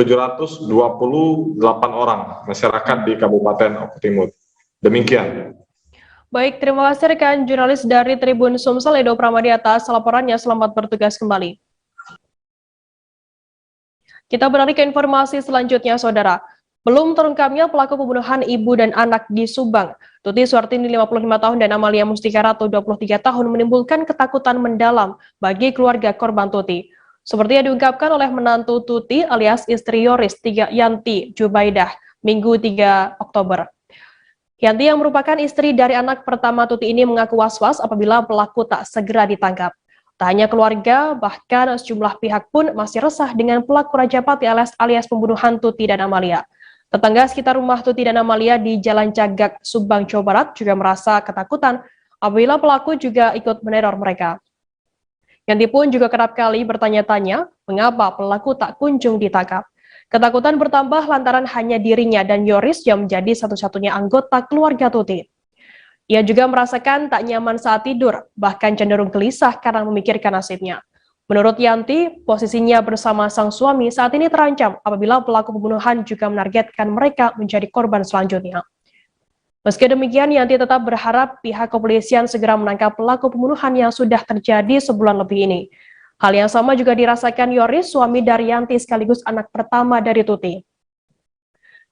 [SPEAKER 23] orang masyarakat di Kabupaten Oku Timur. Demikian.
[SPEAKER 1] Baik, terima kasih rekan jurnalis dari Tribun Sumsel, Edo Pramadi atas laporannya. Selamat bertugas kembali. Kita beralih ke informasi selanjutnya, Saudara. Belum terungkapnya pelaku pembunuhan ibu dan anak di Subang. Tuti Suartini 55 tahun dan Amalia Mustika Ratu 23 tahun menimbulkan ketakutan mendalam bagi keluarga korban Tuti. Seperti yang diungkapkan oleh menantu Tuti alias istri Yoris Yanti Jubaidah Minggu 3 Oktober. Yanti yang merupakan istri dari anak pertama Tuti ini mengaku was-was apabila pelaku tak segera ditangkap. Tak hanya keluarga, bahkan sejumlah pihak pun masih resah dengan pelaku Rajapati alias pembunuhan Tuti dan Amalia. Tetangga sekitar rumah Tuti dan Amalia di Jalan Cagak, Subang, Jawa Barat juga merasa ketakutan apabila pelaku juga ikut meneror mereka. Yanti pun juga kerap kali bertanya-tanya mengapa pelaku tak kunjung ditangkap. Ketakutan bertambah lantaran hanya dirinya dan Yoris yang menjadi satu-satunya anggota keluarga Tuti. Ia juga merasakan tak nyaman saat tidur, bahkan cenderung gelisah karena memikirkan nasibnya. Menurut Yanti, posisinya bersama sang suami saat ini terancam apabila pelaku pembunuhan juga menargetkan mereka menjadi korban selanjutnya. Meski demikian, Yanti tetap berharap pihak kepolisian segera menangkap pelaku pembunuhan yang sudah terjadi sebulan lebih ini. Hal yang sama juga dirasakan Yoris, suami dari Yanti sekaligus anak pertama dari Tuti.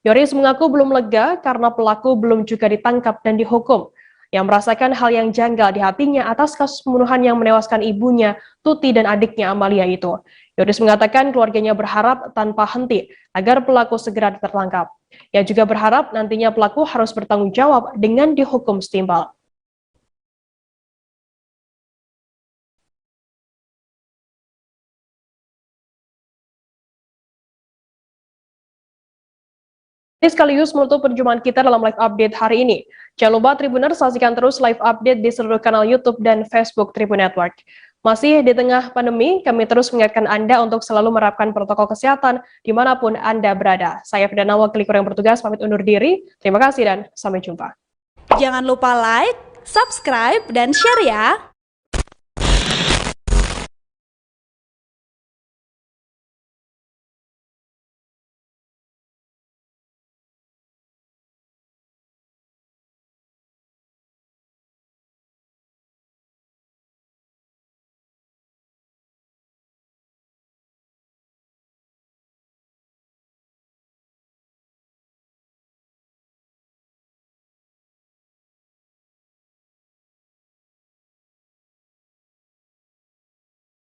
[SPEAKER 1] Yoris mengaku belum lega karena pelaku belum juga ditangkap dan dihukum. Yang merasakan hal yang janggal di hatinya atas kasus pembunuhan yang menewaskan ibunya, Tuti, dan adiknya Amalia itu. Yoris mengatakan keluarganya berharap tanpa henti agar pelaku segera tertangkap. Ia juga berharap nantinya pelaku harus bertanggung jawab dengan dihukum setimpal. Ini sekaligus menutup perjumpaan kita dalam live update hari ini. Jangan lupa Tribuners saksikan terus live update di seluruh kanal YouTube dan Facebook Tribun Network. Masih di tengah pandemi, kami terus mengingatkan Anda untuk selalu menerapkan protokol kesehatan dimanapun Anda berada. Saya Firdana, wakil yang bertugas, pamit undur diri. Terima kasih dan sampai jumpa.
[SPEAKER 6] Jangan lupa like, subscribe, dan share ya!